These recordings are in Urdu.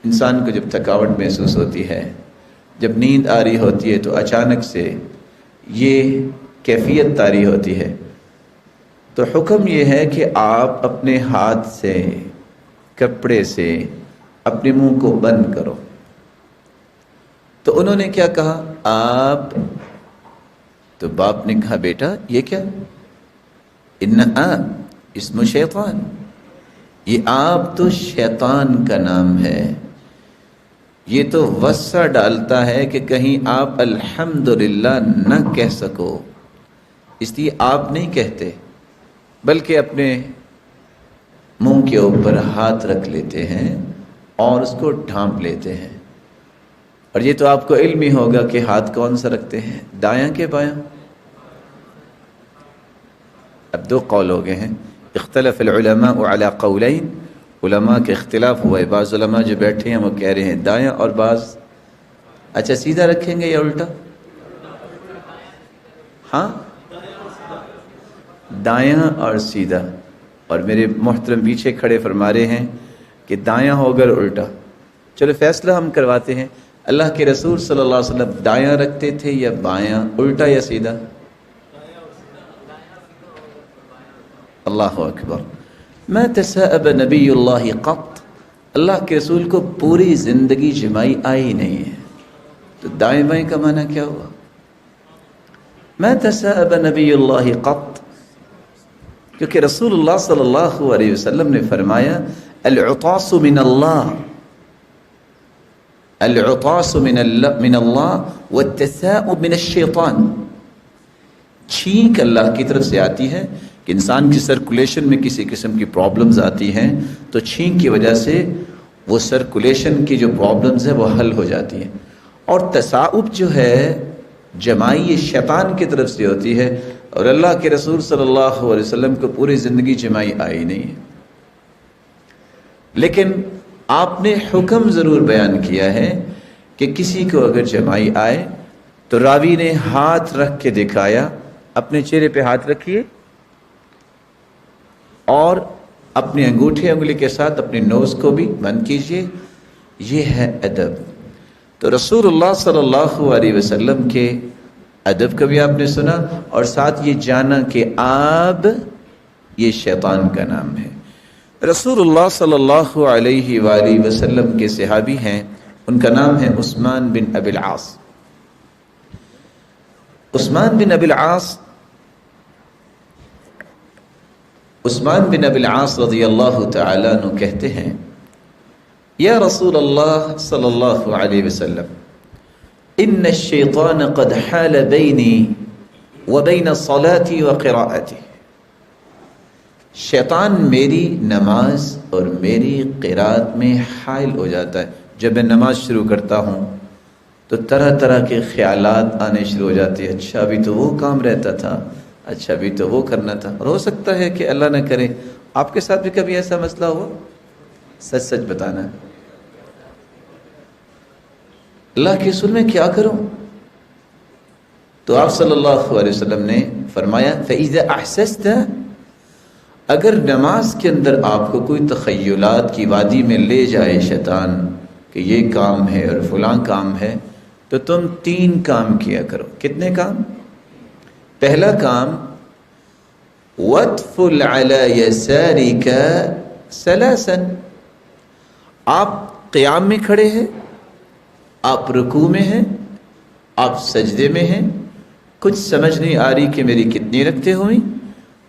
انسان کو جب تھکاوٹ محسوس ہوتی ہے، جب نیند آ رہی ہوتی ہے، تو اچانک سے یہ کیفیت طاری ہوتی ہے، تو حکم یہ ہے کہ آپ اپنے ہاتھ سے، کپڑے سے اپنے منہ کو بند کرو۔ تو انہوں نے کیا کہا؟ آپ، تو باپ نے کہا بیٹا یہ کیا؟ ان اسم شیطان، یہ آپ تو شیطان کا نام ہے، یہ تو وسع ڈالتا ہے کہ کہیں آپ الحمدللہ نہ کہہ سکو، اس لیے آپ نہیں کہتے بلکہ اپنے منہ کے اوپر ہاتھ رکھ لیتے ہیں اور اس کو ڈھانپ لیتے ہیں۔ اور یہ تو آپ کو علم ہی ہوگا کہ ہاتھ کون سا رکھتے ہیں، دایاں کے بایاں؟ اب دو قول ہو گئے ہیں، اختلف العلماء علی قولین، علماء کے اختلاف ہوا ہے، بعض علماء جو بیٹھے ہیں وہ کہہ رہے ہیں دایاں، اور بعض اچھا سیدھا رکھیں گے یا الٹا؟ ہاں دایاں اور سیدھا، اور میرے محترم پیچھے کھڑے فرما رہے ہیں کہ دایاں ہوگا اور الٹا۔ چلو فیصلہ ہم کرواتے ہیں، اللہ کے رسول صلی اللہ علیہ وسلم دایاں رکھتے تھے یا بایاں، الٹا یا سیدھا؟ اللہ اکبر۔ ما تساءب نبی اللہ قط، اللہ کے رسول کو پوری زندگی جمائی آئی نہیں ہے، تو دائیں بائیں کا معنی کیا ہوا؟ ما تساءب نبی اللہ قط، کیونکہ رسول اللہ صلی اللہ علیہ وسلم نے فرمایا العطاس من اللہ، العطاس من اللہ والتثاؤب من الشیطان، چھینک اللہ کی طرف سے آتی ہے کہ انسان کی سرکولیشن میں کسی قسم کی پرابلمز آتی ہیں تو چھینک کی وجہ سے وہ سرکولیشن کی جو پرابلمز ہیں وہ حل ہو جاتی ہیں، اور تثاؤب جو ہے جمائی یہ شیطان کی طرف سے ہوتی ہے، اور اللہ کے رسول صلی اللہ علیہ وسلم کو پوری زندگی جمائی آئی نہیں ہے۔ لیکن آپ نے حکم ضرور بیان کیا ہے کہ کسی کو اگر جمائی آئے تو راوی نے ہاتھ رکھ کے دکھایا، اپنے چہرے پہ ہاتھ رکھیے اور اپنے انگوٹھے انگلی کے ساتھ اپنے نوز کو بھی بند کیجئے، یہ ہے ادب۔ تو رسول اللہ صلی اللہ علیہ وسلم کے ادب کا بھی آپ نے سنا، اور ساتھ یہ جانا کہ آب یہ شیطان کا نام ہے۔ رسول اللہ صلی اللہ علیہ وآلہ وسلم کے صحابی ہیں، ان کا نام ہے عثمان بن ابی العاص۔ عثمان بن ابی العاص رضی اللہ تعالیٰ عنہ کہتے ہیں یا رسول اللہ صلی اللہ علیہ وسلم ان الشیطان قد حال بینی وبین صلاتي وقراءتی، شیطان میری نماز اور میری قرات میں حائل ہو جاتا ہے۔ جب میں نماز شروع کرتا ہوں تو طرح طرح کے خیالات آنے شروع ہو جاتے ہیں، اچھا ابھی تو وہ کام رہتا تھا، اچھا ابھی تو وہ کرنا تھا۔ اور ہو سکتا ہے کہ اللہ نہ کرے آپ کے ساتھ بھی کبھی ایسا مسئلہ ہوا، سچ سچ بتانا ہے۔ اللہ کے رسول میں کیا کروں؟ تو آپ صلی اللہ علیہ وسلم نے فرمایا فَإِذَا أَحْسَسْتَ، اگر نماز کے اندر آپ کو کوئی تخیلات کی وادی میں لے جائے شیطان کہ یہ کام ہے اور فلاں کام ہے، تو تم 3 کام کیا کرو۔ کتنے کام؟ پہلا کام وَادْفُلْ عَلَى يَسَارِكَ ثَلَاثًا، آپ قیام میں کھڑے ہیں، آپ رکوع میں ہیں، آپ سجدے میں ہیں، کچھ سمجھ نہیں آ رہی کہ میری کتنی رکعتیں ہوئیں،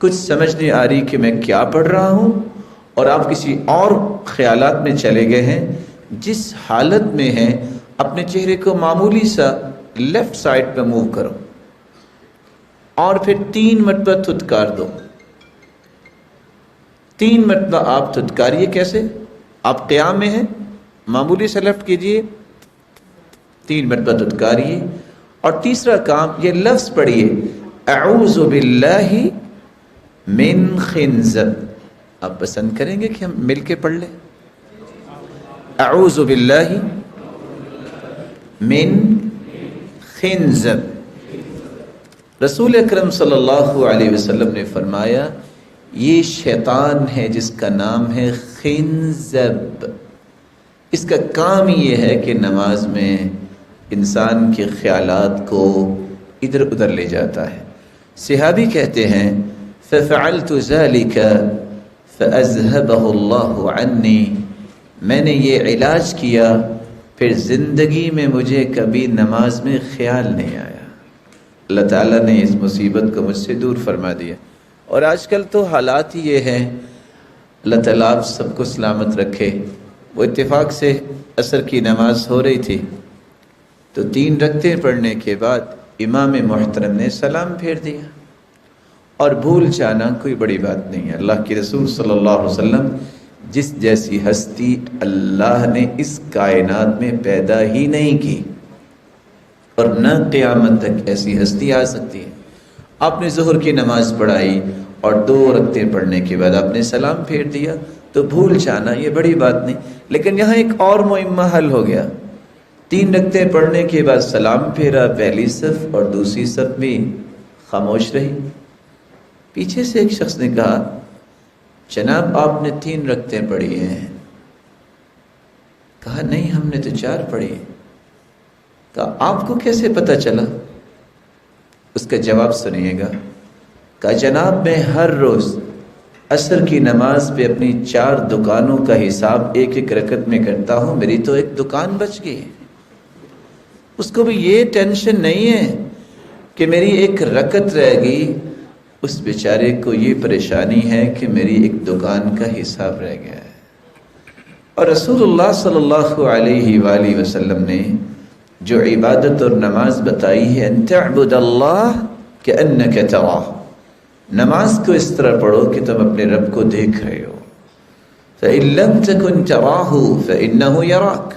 کچھ سمجھ نہیں آ رہی کہ میں کیا پڑھ رہا ہوں، اور آپ کسی اور خیالات میں چلے گئے ہیں۔ جس حالت میں ہیں اپنے چہرے کو معمولی سا لیفٹ سائڈ پہ موو کرو اور پھر 3 مرتبہ تھتکار دو۔ 3 مرتبہ آپ تھتکاریے۔ کیسے؟ آپ قیام میں ہیں، معمولی سا لیفٹ کیجئے، 3 مرتبہ تھتکاریے، اور تیسرا کام یہ لفظ پڑھیے اعوذ باللہ من خنزب۔ آپ پسند کریں گے کہ ہم مل کے پڑھ لیں؟ اعوذ باللہ من خنزب۔ رسول اکرم صلی اللہ علیہ وسلم نے فرمایا یہ شیطان ہے جس کا نام ہے خنزب۔ اس کا کام ہی یہ ہے کہ نماز میں انسان کے خیالات کو ادھر ادھر لے جاتا ہے۔ صحابی کہتے ہیں فَفَعَلْتُ ذَلِكَ فَأَذْهَبَهُ اللَّهُ عَنِّي، میں نے یہ علاج کیا، پھر زندگی میں مجھے کبھی نماز میں خیال نہیں آیا۔ اللہ تعالیٰ نے اس مصیبت کو مجھ سے دور فرما دیا۔ اور آج کل تو حالات ہی یہ ہیں، اللہ تعالیٰ آپ سب کو سلامت رکھے۔ وہ اتفاق سے عصر کی نماز ہو رہی تھی تو 3 رکعتیں پڑھنے کے بعد امام محترم نے سلام پھیر دیا، اور بھول جانا کوئی بڑی بات نہیں ہے۔ اللہ کے رسول صلی اللہ علیہ وسلم جس جیسی ہستی اللہ نے اس کائنات میں پیدا ہی نہیں کی، اور نہ قیامت تک ایسی ہستی آ سکتی ہے۔ آپ نے ظہر کی نماز پڑھائی اور 2 رکعتیں پڑھنے کے بعد آپ نے سلام پھیر دیا، تو بھول جانا یہ بڑی بات نہیں۔ لیکن یہاں ایک اور معمہ حل ہو گیا، 3 رکعتیں پڑھنے کے بعد سلام پھیرا، پہلی صف اور دوسری صف بھی خاموش رہی۔ پیچھے سے ایک شخص نے کہا جناب آپ نے 3 رکعتیں پڑھی ہیں۔ کہا نہیں ہم نے تو 4 پڑھی۔ کہا آپ کو کیسے پتہ چلا؟ اس کا جواب سنیے گا۔ کہا جناب میں ہر روز عصر کی نماز پہ اپنی 4 دکانوں کا حساب 1 رکعت میں کرتا ہوں، میری تو 1 دکان بچ گئی۔ اس کو بھی یہ ٹینشن نہیں ہے کہ میری 1 رکعت رہ گئی، اس بیچارے کو یہ پریشانی ہے کہ میری 1 دکان کا حساب رہ گیا ہے۔ اور رسول اللہ صلی اللہ علیہ وآلہ وسلم نے جو عبادت اور نماز بتائی ہے، ان تعبد اللہ کأنک تراہ، نماز کو اس طرح پڑھو کہ تم اپنے رب کو دیکھ رہے ہو۔ فإن لم تكن تراہ فإنہ یراک،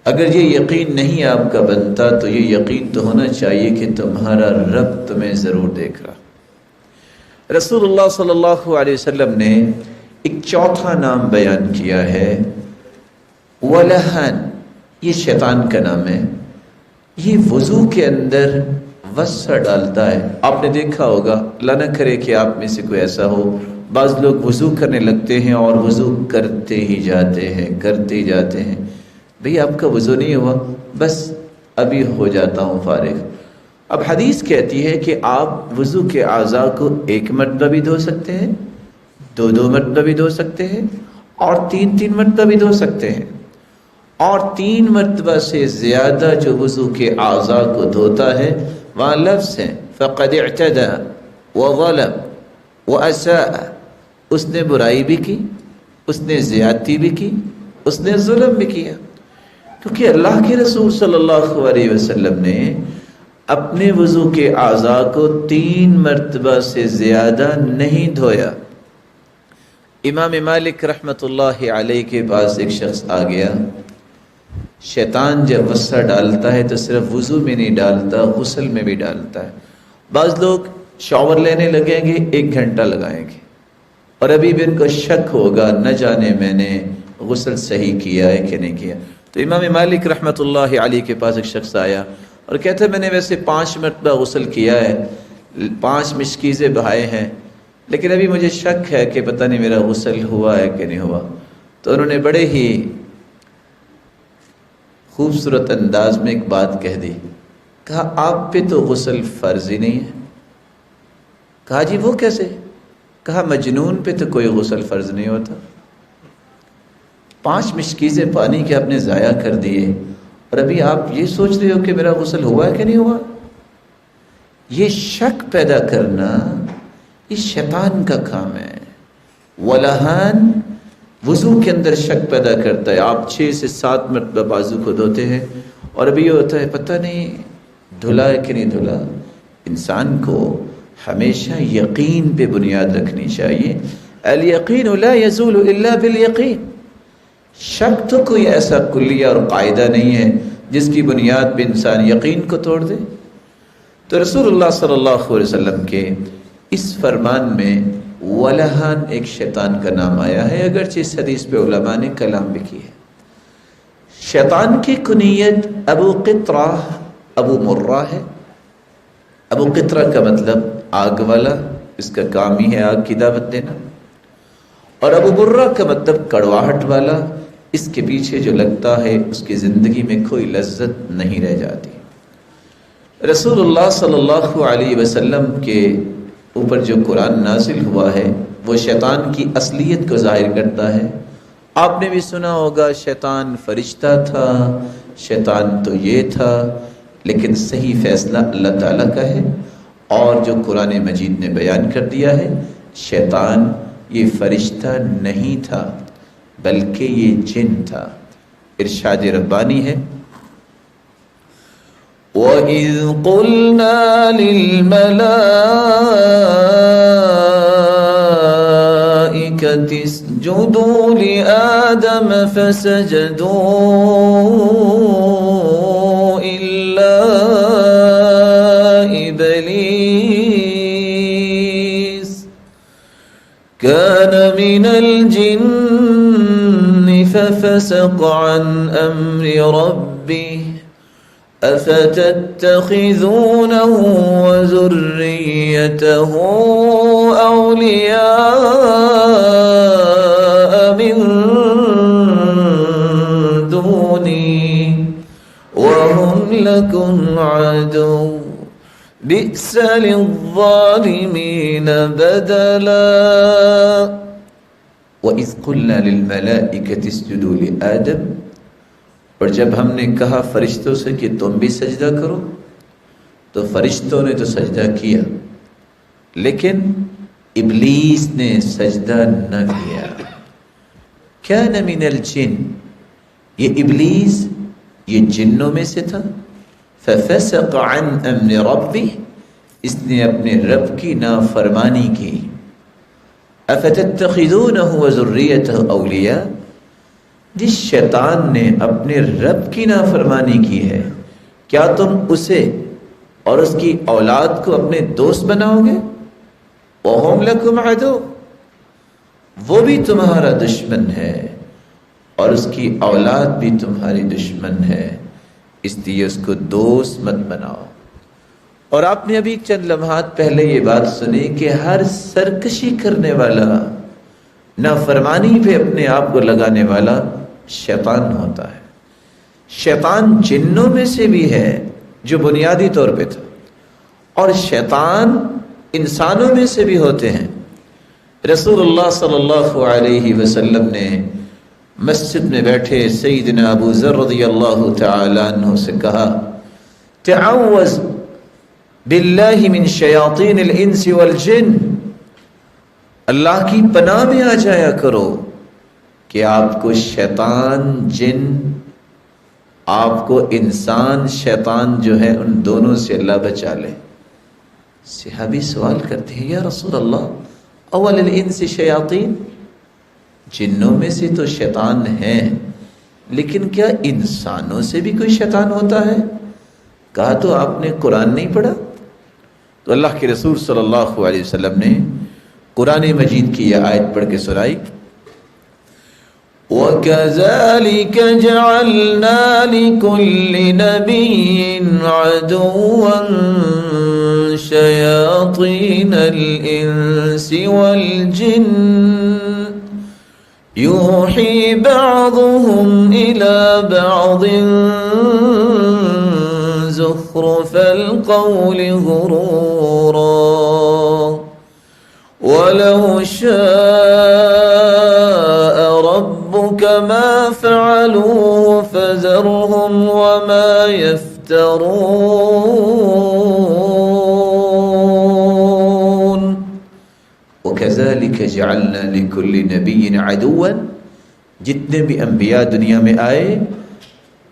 اگر یہ یقین نہیں آپ کا بنتا تو یہ یقین تو ہونا چاہیے کہ تمہارا رب تمہیں ضرور دیکھ رہا۔ رسول اللہ صلی اللہ علیہ وسلم نے ایک چوتھا نام بیان کیا ہے، ولہن، یہ شیطان کا نام ہے۔ یہ وضو کے اندر وسع ڈالتا ہے۔ آپ نے دیکھا ہوگا، اللہ نہ کرے کہ آپ میں سے کوئی ایسا ہو، بعض لوگ وضو کرنے لگتے ہیں اور وضو کرتے ہی جاتے ہیں۔ بھئی آپ کا وضو نہیں ہوا، بس ابھی ہو جاتا ہوں فارغ۔ اب حدیث کہتی ہے کہ آپ وضو کے اعضاء کو 1 مرتبہ بھی دھو سکتے ہیں، 2 مرتبہ بھی دھو سکتے ہیں، اور 3 مرتبہ بھی دھو سکتے ہیں۔ اور 3 مرتبہ سے زیادہ جو وضو کے اعضاء کو دھوتا ہے، وہاں لفظ ہے فقد اعتدى وظلم واساء، اس نے برائی بھی کی، اس نے زیادتی بھی کی، اس نے ظلم بھی کیا۔ کیونکہ اللہ کے رسول صلی اللہ علیہ وسلم نے اپنے وضو کے اعضاء کو 3 مرتبہ سے زیادہ نہیں دھویا۔ امام مالک رحمۃ اللہ علیہ کے پاس ایک شخص آ گیا۔ شیطان جب وسع ڈالتا ہے تو صرف وضو میں نہیں ڈالتا، غسل میں بھی ڈالتا ہے۔ بعض لوگ شاور لینے لگیں گے 1 گھنٹہ لگائیں گے، اور ابھی بھی ان کو شک ہوگا نہ جانے میں نے غسل صحیح کیا ہے کہ نہیں کیا۔ تو امام مالک رحمۃ اللہ علیہ کے پاس ایک شخص آیا اور کہتے میں نے ویسے 5 مرتبہ غسل کیا ہے، 5 مشکیزیں بہائے ہیں، لیکن ابھی مجھے شک ہے کہ پتہ نہیں میرا غسل ہوا ہے کہ نہیں ہوا۔ تو انہوں نے بڑے ہی خوبصورت انداز میں ایک بات کہہ دی، کہا آپ پہ تو غسل فرض ہی نہیں ہے۔ کہا جی وہ کیسے؟ کہا مجنون پہ تو کوئی غسل فرض نہیں ہوتا۔ 5 مشکیزیں پانی کے آپ نے ضائع کر دیے، اور ابھی آپ یہ سوچ رہے ہو کہ میرا غسل ہوا ہے کہ نہیں ہوا۔ یہ شک پیدا کرنا یہ شیطان کا کام ہے۔ ولہان وضو کے اندر شک پیدا کرتا ہے۔ آپ 6 سے 7 مرتبہ بازو کو دھوتے ہیں، اور ابھی یہ ہوتا ہے پتہ نہیں دھلا ہے کہ نہیں دھلا۔ انسان کو ہمیشہ یقین پہ بنیاد رکھنی چاہیے۔ الیقین لا یزول الا بالیقین، شک تو کوئی ایسا کلیہ اور قاعدہ نہیں ہے جس کی بنیاد پہ انسان یقین کو توڑ دے۔ تو رسول اللہ صلی اللہ علیہ وسلم کے اس فرمان میں ولہان ایک شیطان کا نام آیا ہے، اگرچہ اس حدیث پہ علماء نے کلام بھی کی ہے۔ شیطان کی کنیت ابو قطرہ، ابو مرہ ہے۔ ابو قطرہ کا مطلب آگ والا، اس کا کام ہی ہے آگ کی دعوت دینا، اور ابو مرہ کا مطلب کڑواہٹ والا، اس کے پیچھے جو لگتا ہے اس کی زندگی میں کوئی لذت نہیں رہ جاتی۔ رسول اللہ صلی اللہ علیہ وسلم کے اوپر جو قرآن نازل ہوا ہے وہ شیطان کی اصلیت کو ظاہر کرتا ہے۔ آپ نے بھی سنا ہوگا شیطان فرشتہ تھا، شیطان تو یہ تھا، لیکن صحیح فیصلہ اللہ تعالیٰ کا ہے، اور جو قرآن مجید نے بیان کر دیا ہے شیطان یہ فرشتہ نہیں تھا بلکہ یہ جن تھا۔ ارشاد ربانی ہے وَإِذْ قُلْنَا لِلْمَلَائِكَةِ اسْجُدُوا لِآدَمَ فَسَجَدُوا إِلَّا إِبْلِيسَ كَانَ مِنَ الْجِنِّ فَفَسَقَ عَنْ أَمْرِ رَبِّهِ أفتتخذونه وذريته أولياء من دوني وهم لكم عدو بئس للظالمين بدلا وإذ قلنا للملائكة اسجدوا لآدم، اور جب ہم نے کہا فرشتوں سے کہ تم بھی سجدہ کرو تو فرشتوں نے تو سجدہ کیا، لیکن ابلیس نے سجدہ نہ کیا۔ کان من الجن، یہ ابلیس یہ جنوں میں سے تھا۔ ففسق عن امر ربه، اس نے اپنے رب کی نافرمانی کی۔ افتتخذونه وذريته اولیاء، جس شیطان نے اپنے رب کی نافرمانی کی ہے کیا تم اسے اور اس کی اولاد کو اپنے دوست بناؤ گے؟ وَهُمْ لَكُمْ عَدُوٌّ، وہ بھی تمہارا دشمن ہے اور اس کی اولاد بھی تمہاری دشمن ہے، اس لیے اس کو دوست مت بناؤ۔ اور آپ نے ابھی چند لمحات پہلے یہ بات سنی کہ ہر سرکشی کرنے والا، نافرمانی پہ اپنے آپ کو لگانے والا شیطان ہوتا ہے۔ شیطان جنوں میں سے بھی ہے جو بنیادی طور پہ تھا، اور شیطان انسانوں میں سے بھی ہوتے ہیں۔ رسول اللہ صلی اللہ علیہ وسلم نے مسجد میں بیٹھے سیدنا ابو ذر رضی اللہ تعالی عنہ سے کہا تعوذ باللہ من شیاطین الانس والجن، اللہ کی پناہ میں آ جایا کرو کہ آپ کو شیطان جن، آپ کو انسان شیطان جو ہے ان دونوں سے اللہ بچا لے۔ صحابی سوال کرتے ہیں یا رسول اللہ اول الانس شیاطین، جنوں میں سے تو شیطان ہیں لیکن کیا انسانوں سے بھی کوئی شیطان ہوتا ہے؟ کہا تو آپ نے قرآن نہیں پڑھا؟ تو اللہ کے رسول صلی اللہ علیہ وسلم نے قرآن مجید کی یہ آیت پڑھ کے سنائی وَكَذَلِكَ جَعَلْنَا لِكُلِّ نَبِيٍّ عَدُوًّا شَيَاطِينَ الْإِنسِ وَالْجِنِّ يُوحِي بَعْضُهُمْ إِلَى بَعْضٍ زُخْرُفَ الْقَوْلِ غُرُورًا وَلَوْ شَاءَ رَبُّكَ مَا فَعَلُوهُ فَذَرْهُمْ وَمَا يَفْتَرُونَ وَكَذَلِكَ جَعَلْنَا لِكُلِّ نَبِيٍّ عَدُوًّا، جتنے بھی انبیاء دنیا میں آئے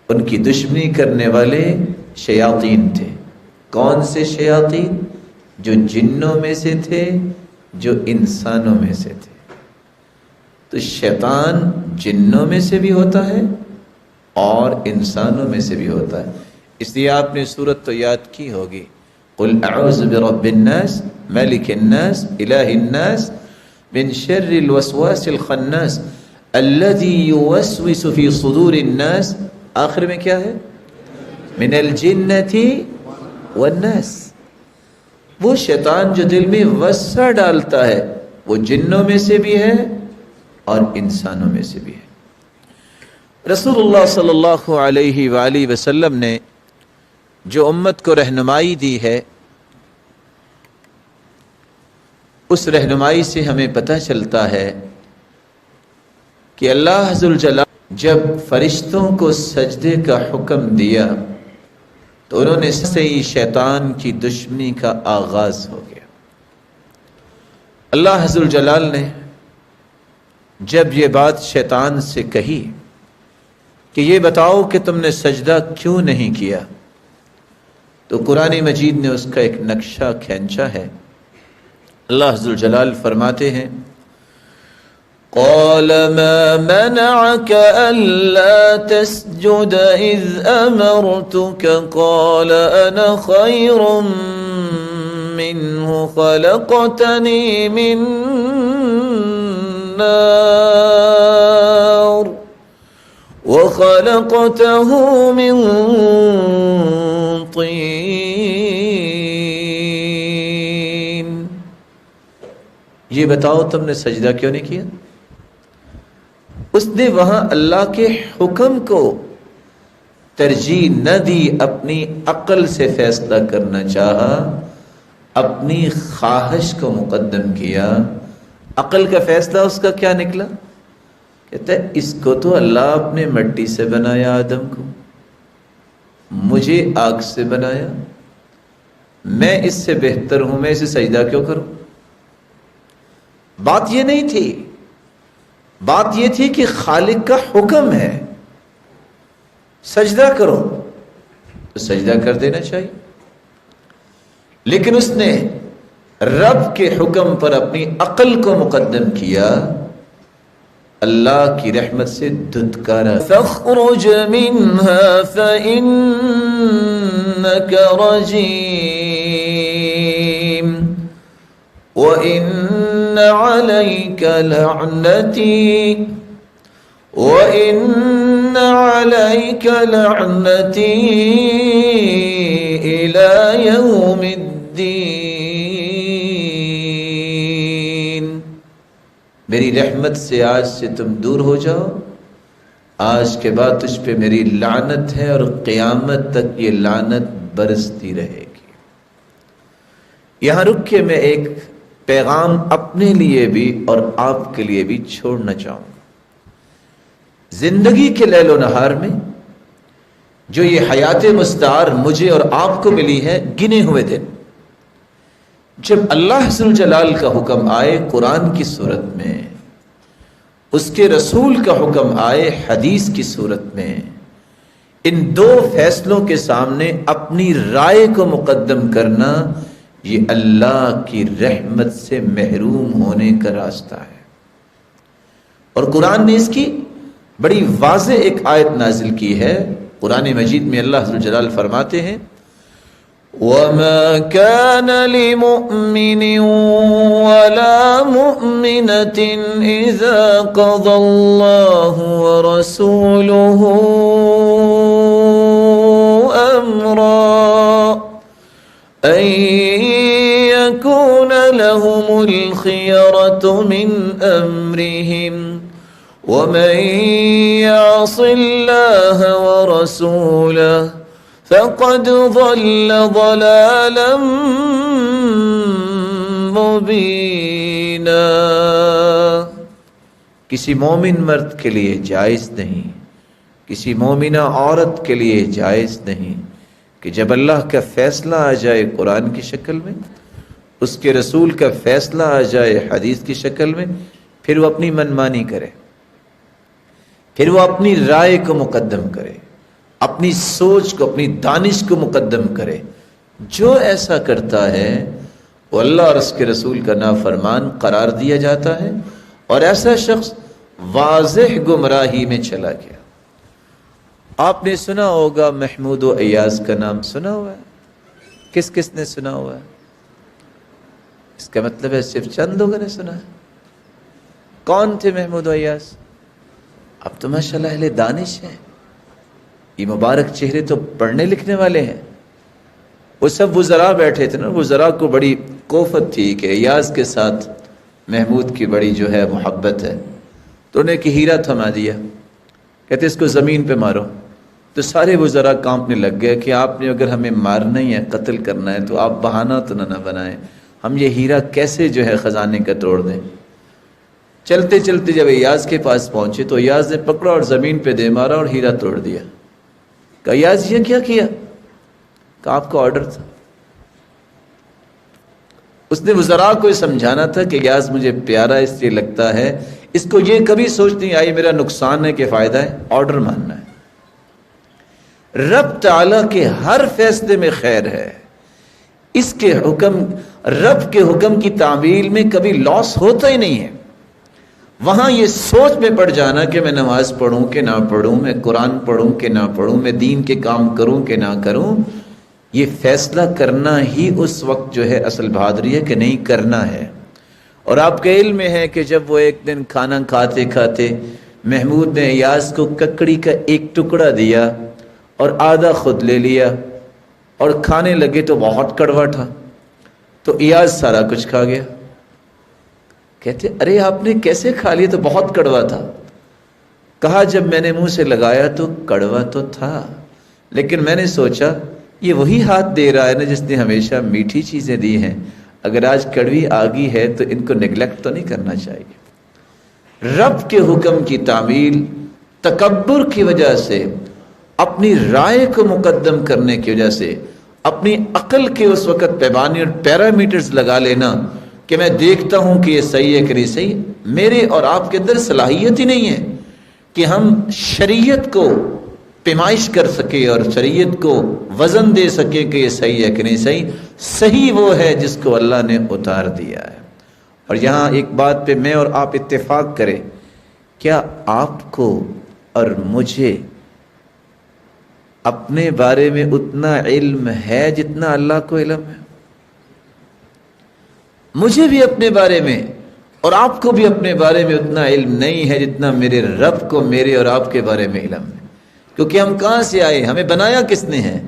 ان کی دشمنی کرنے والے شیاطین تھے۔ کون سے شیاطین؟ جو جنوں میں سے تھے، جو انسانوں میں سے تھے۔ تو شیطان جنوں میں سے بھی ہوتا ہے اور انسانوں میں سے بھی ہوتا ہے، اس لیے آپ نے سورت تو یاد کی ہوگی قل اعوذ برب الناس ملک الناس الہ الناس من شر الوسواس الخناس الذي يوسوس في صدور الناس، آخر میں کیا ہے؟ من الجنة والناس، وہ شیطان جو دل میں وسوسہ ڈالتا ہے وہ جنوں میں سے بھی ہے اور انسانوں میں سے بھی ہے۔ رسول اللہ صلی اللہ علیہ وآلہ وسلم نے جو امت کو رہنمائی دی ہے، اس رہنمائی سے ہمیں پتہ چلتا ہے کہ اللہ ذوالجلال جب فرشتوں کو سجدے کا حکم دیا تو انہوں نے سے ہی شیطان کی دشمنی کا آغاز ہو گیا۔ اللہ ذوالجلال نے جب یہ بات شیطان سے کہی کہ یہ بتاؤ کہ تم نے سجدہ کیوں نہیں کیا، تو قرآن مجید نے اس کا ایک نقشہ کھینچا ہے۔ اللہ ذوالجلال فرماتے ہیں قال ما منعك ألا تسجد إذ أمرتك قال أنا خير منه خلقتني من نار وخلقته من طين۔ یہ بتاؤ تم نے سجدہ کیوں نہیں کیا؟ اس نے وہاں اللہ کے حکم کو ترجیح نہ دی، اپنی عقل سے فیصلہ کرنا چاہا، اپنی خواہش کو مقدم کیا۔ عقل کا فیصلہ اس کا کیا نکلا؟ کہتا ہے اس کو تو اللہ اپنے مٹی سے بنایا، آدم کو، مجھے آگ سے بنایا، میں اس سے بہتر ہوں، میں اسے سجدہ کیوں کروں؟ بات یہ نہیں تھی، بات یہ تھی کہ خالق کا حکم ہے سجدہ کرو تو سجدہ کر دینا چاہیے، لیکن اس نے رب کے حکم پر اپنی عقل کو مقدم کیا، اللہ کی رحمت سے دھتکارا۔ فاخرج منها فإنك رجيم وإن عليك لعنتي إلى يوم الدين۔ میری رحمت سے آج سے تم دور ہو جاؤ، آج کے بعد تجھ پہ میری لعنت ہے اور قیامت تک یہ لعنت برستی رہے گی۔ یہاں رک کے میں ایک پیغام اپنے لیے بھی اور آپ کے لیے بھی چھوڑنا چاہوں گا۔ زندگی کے لیل و نہار میں جو یہ حیات مستعار مجھے اور آپ کو ملی ہے، گنے ہوئے دن، جب اللہ ذوالجلال کا حکم آئے قرآن کی صورت میں، اس کے رسول کا حکم آئے حدیث کی صورت میں، ان دو فیصلوں کے سامنے اپنی رائے کو مقدم کرنا یہ اللہ کی رحمت سے محروم ہونے کا راستہ ہے۔ اور قرآن نے اس کی بڑی واضح ایک آیت نازل کی ہے۔ قرآن مجید میں اللہ ذوالجلال فرماتے ہیں وَمَا كَانَ لِمُؤْمِنٍ وَلَا مُؤْمِنَةٍ إِذَا قَضَى اللَّهُ وَرَسُولُهُ أَمْرًا أَن يَكُونَ لَهُمُ الْخِيَرَةُ مِنْ أَمْرِهِمْ وَمَن يَعْصِ اللَّهَ وَرَسُولَهُ فَقَدْ ضَلَّ ضَلَالًا مُبِينًا۔ کسی مومن مرد کے لیے جائز نہیں، کسی مومنہ عورت کے لیے جائز نہیں کہ جب اللہ کا فیصلہ آ جائے قرآن کی شکل میں، اس کے رسول کا فیصلہ آ جائے حدیث کی شکل میں، پھر وہ اپنی منمانی کرے، پھر وہ اپنی رائے کو مقدم کرے، اپنی سوچ کو، اپنی دانش کو مقدم کرے۔ جو ایسا کرتا ہے وہ اللہ اور اس کے رسول کا نافرمان قرار دیا جاتا ہے، اور ایسا شخص واضح گمراہی میں چلا گیا۔ آپ نے سنا ہوگا محمود و ایاز کا نام سنا ہوا ہے؟ کس کس نے سنا ہوا ہے؟ اس کا مطلب ہے صرف چند لوگوں نے سنا ہے۔ کون تھے محمود و ایاز؟ اب تو ماشاءاللہ اہل دانش ہیں، یہ مبارک چہرے تو پڑھنے لکھنے والے ہیں۔ وہ سب وزراء بیٹھے تھے نا، وزراء کو بڑی کوفت تھی کہ ایاز کے ساتھ محمود کی بڑی جو ہے محبت ہے، تو انہیں کہ ہیرا تھما دیا، کہتے اس کو زمین پہ مارو. تو سارے وزراء کانپنے لگ گئے کہ آپ نے اگر ہمیں مارنا ہی ہے، قتل کرنا ہے، تو آپ بہانہ تو نہ بنائیں، ہم یہ ہیرا کیسے جو ہے خزانے کا توڑ دیں. چلتے چلتے جب ایاز کے پاس پہنچے تو ایاز نے پکڑا اور زمین پہ دے مارا اور ہیرا توڑ دیا. کہا ایاز یہ کیا کیا؟ کہا آپ کا آرڈر تھا. اس نے وزراء کو یہ سمجھانا تھا کہ ایاز مجھے پیارا اس لیے لگتا ہے، اس کو یہ کبھی سوچ نہیں آئی میرا نقصان ہے کہ فائدہ ہے، آرڈر ماننا ہے. رب تعالیٰ کے ہر فیصلے میں خیر ہے. اس کے حکم، رب کے حکم کی تعمیل میں کبھی لاس ہوتا ہی نہیں ہے. وہاں یہ سوچ میں پڑ جانا کہ میں نماز پڑھوں کہ نہ پڑھوں، میں قرآن پڑھوں کہ نہ پڑھوں، میں دین کے کام کروں کہ نہ کروں، یہ فیصلہ کرنا ہی اس وقت جو ہے اصل بہادری ہے کہ نہیں کرنا ہے. اور آپ کے علم میں ہے کہ جب وہ ایک دن کھانا کھاتے کھاتے محمود نے ایاز کو ککڑی کا ایک ٹکڑا دیا اور آدھا خود لے لیا اور کھانے لگے تو بہت کڑوا تھا، تو ایاز سارا کچھ کھا گیا. کہتے ارے آپ نے کیسے کھا لیا؟ تو بہت کڑوا تھا. کہا جب میں نے منہ سے لگایا تو کڑوا تو تھا، لیکن میں نے سوچا یہ وہی ہاتھ دے رہا ہے نا جس نے ہمیشہ میٹھی چیزیں دی ہیں، اگر آج کڑوی آ گئی ہے تو ان کو نیگلیکٹ تو نہیں کرنا چاہیے. رب کے حکم کی تعمیل تکبر کی وجہ سے، اپنی رائے کو مقدم کرنے کی وجہ سے، اپنی عقل کے اس وقت پیمانے اور پیرامیٹرز لگا لینا کہ میں دیکھتا ہوں کہ یہ صحیح ہے کہ نہیں صحیح، میرے اور آپ کے اندر صلاحیت ہی نہیں ہے کہ ہم شریعت کو پیمائش کر سکے اور شریعت کو وزن دے سکے کہ یہ صحیح ہے کہ نہیں صحیح. صحیح وہ ہے جس کو اللہ نے اتار دیا ہے. اور یہاں ایک بات پہ میں اور آپ اتفاق کریں، کیا آپ کو اور مجھے اپنے بارے میں اتنا علم ہے جتنا اللہ کو علم ہے؟ مجھے بھی اپنے بارے میں اور آپ کو بھی اپنے بارے میں اتنا علم نہیں ہے جتنا میرے رب کو میرے اور آپ کے بارے میں علم ہے. کیونکہ ہم کہاں سے آئے، ہمیں بنایا کس نے ہے؟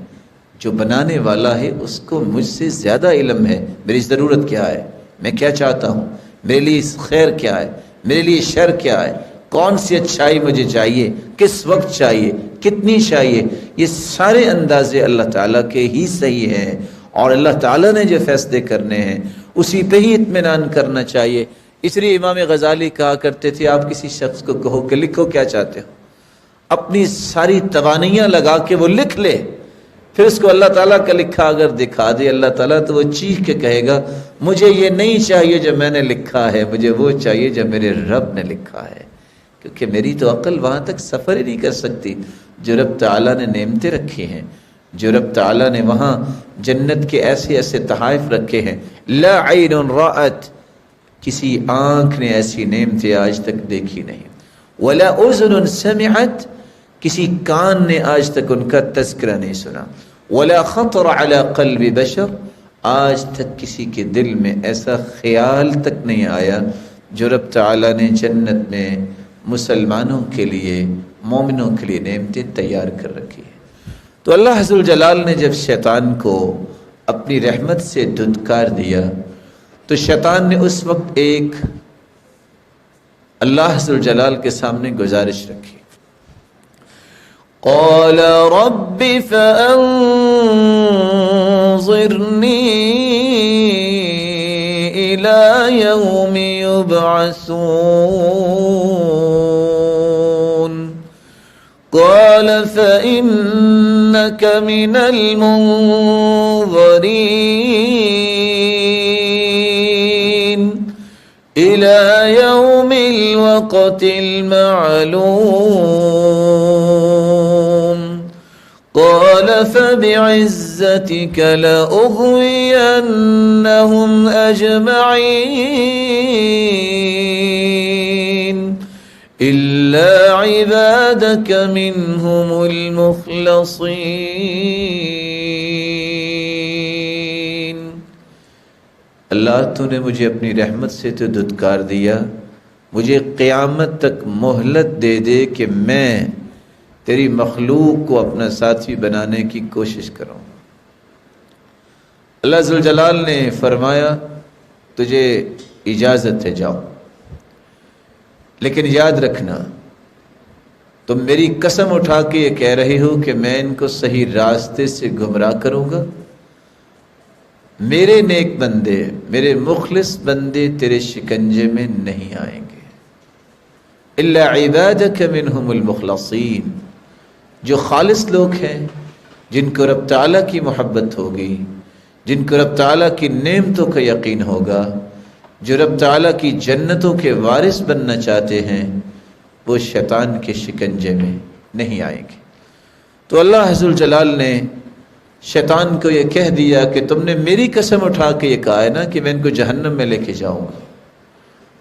جو بنانے والا ہے اس کو مجھ سے زیادہ علم ہے میری ضرورت کیا ہے، میں کیا چاہتا ہوں، میرے لیے خیر کیا ہے، میرے لیے شر کیا ہے، کون سی اچھائی مجھے چاہیے، کس وقت چاہیے، کتنی چاہیے. یہ سارے اندازے اللہ تعالیٰ کے ہی صحیح ہیں، اور اللہ تعالیٰ نے جو فیصلے کرنے ہیں اسی پہ ہی اطمینان کرنا چاہیے. اس لیے امام غزالی کہا کرتے تھے آپ کسی شخص کو کہو کہ لکھو کیا چاہتے ہو، اپنی ساری توانیاں لگا کے وہ لکھ لے، پھر اس کو اللہ تعالیٰ کا لکھا اگر دکھا دے اللہ تعالیٰ تو وہ چیخ کے کہے گا مجھے یہ نہیں چاہیے جو میں نے لکھا ہے، مجھے وہ چاہیے جو میرے رب نے لکھا ہے. کیونکہ میری تو عقل وہاں تک سفر ہی نہیں کر سکتی جو رب تعالیٰ نے نعمتیں رکھی ہیں، جو رب تعالیٰ نے وہاں جنت کے ایسے ایسے تحائف رکھے ہیں. لا عین رأت، کسی آنکھ نے ایسی نعمتیں آج تک دیکھی نہیں. ولا اذن سمعت، کسی کان نے آج تک ان کا تذکرہ نہیں سنا. ولا خطر على قلب بشر، آج تک کسی کے دل میں ایسا خیال تک نہیں آیا جو رب تعالیٰ نے جنت میں مسلمانوں کے لیے، مومنوں کے لیے نعمتیں تیار کر رکھی ہیں. تو اللہ عز الجلال نے جب شیطان کو اپنی رحمت سے دھتکار دیا تو شیطان نے اس وقت ایک اللہ عز الجلال کے سامنے گزارش رکھی. قال رب فانظرنی الى یوم یبعثون قال فإنك من المنظرين إلى يوم الوقت المعلوم قال فبعزتك لأغوينهم أجمعين إلا عبادك منهم المخلصين. اللہ تو نے مجھے اپنی رحمت سے تو دھتکار دیا، مجھے قیامت تک مہلت دے دے کہ میں تیری مخلوق کو اپنا ساتھی بنانے کی کوشش کروں. اللہ ذو الجلال نے فرمایا تجھے اجازت ہے جاؤ، لیکن یاد رکھنا تم میری قسم اٹھا کے یہ کہہ رہے ہو کہ میں ان کو صحیح راستے سے گمراہ کروں گا؟ میرے نیک بندے، میرے مخلص بندے تیرے شکنجے میں نہیں آئیں گے، الا عبادک منہم المخلصین، جو خالص لوگ ہیں، جن کو رب تعالیٰ کی محبت ہوگی، جن کو رب تعالیٰ کی نعمتوں کا یقین ہوگا، جو رب تعالیٰ کی جنتوں کے وارث بننا چاہتے ہیں، وہ شیطان کے شکنجے میں نہیں آئیں گے۔ تو اللہ عز الجلال نے شیطان کو یہ کہہ دیا کہ تم نے میری قسم اٹھا کے یہ کہا ہے نا کہ میں ان کو جہنم میں لے کے جاؤں گا،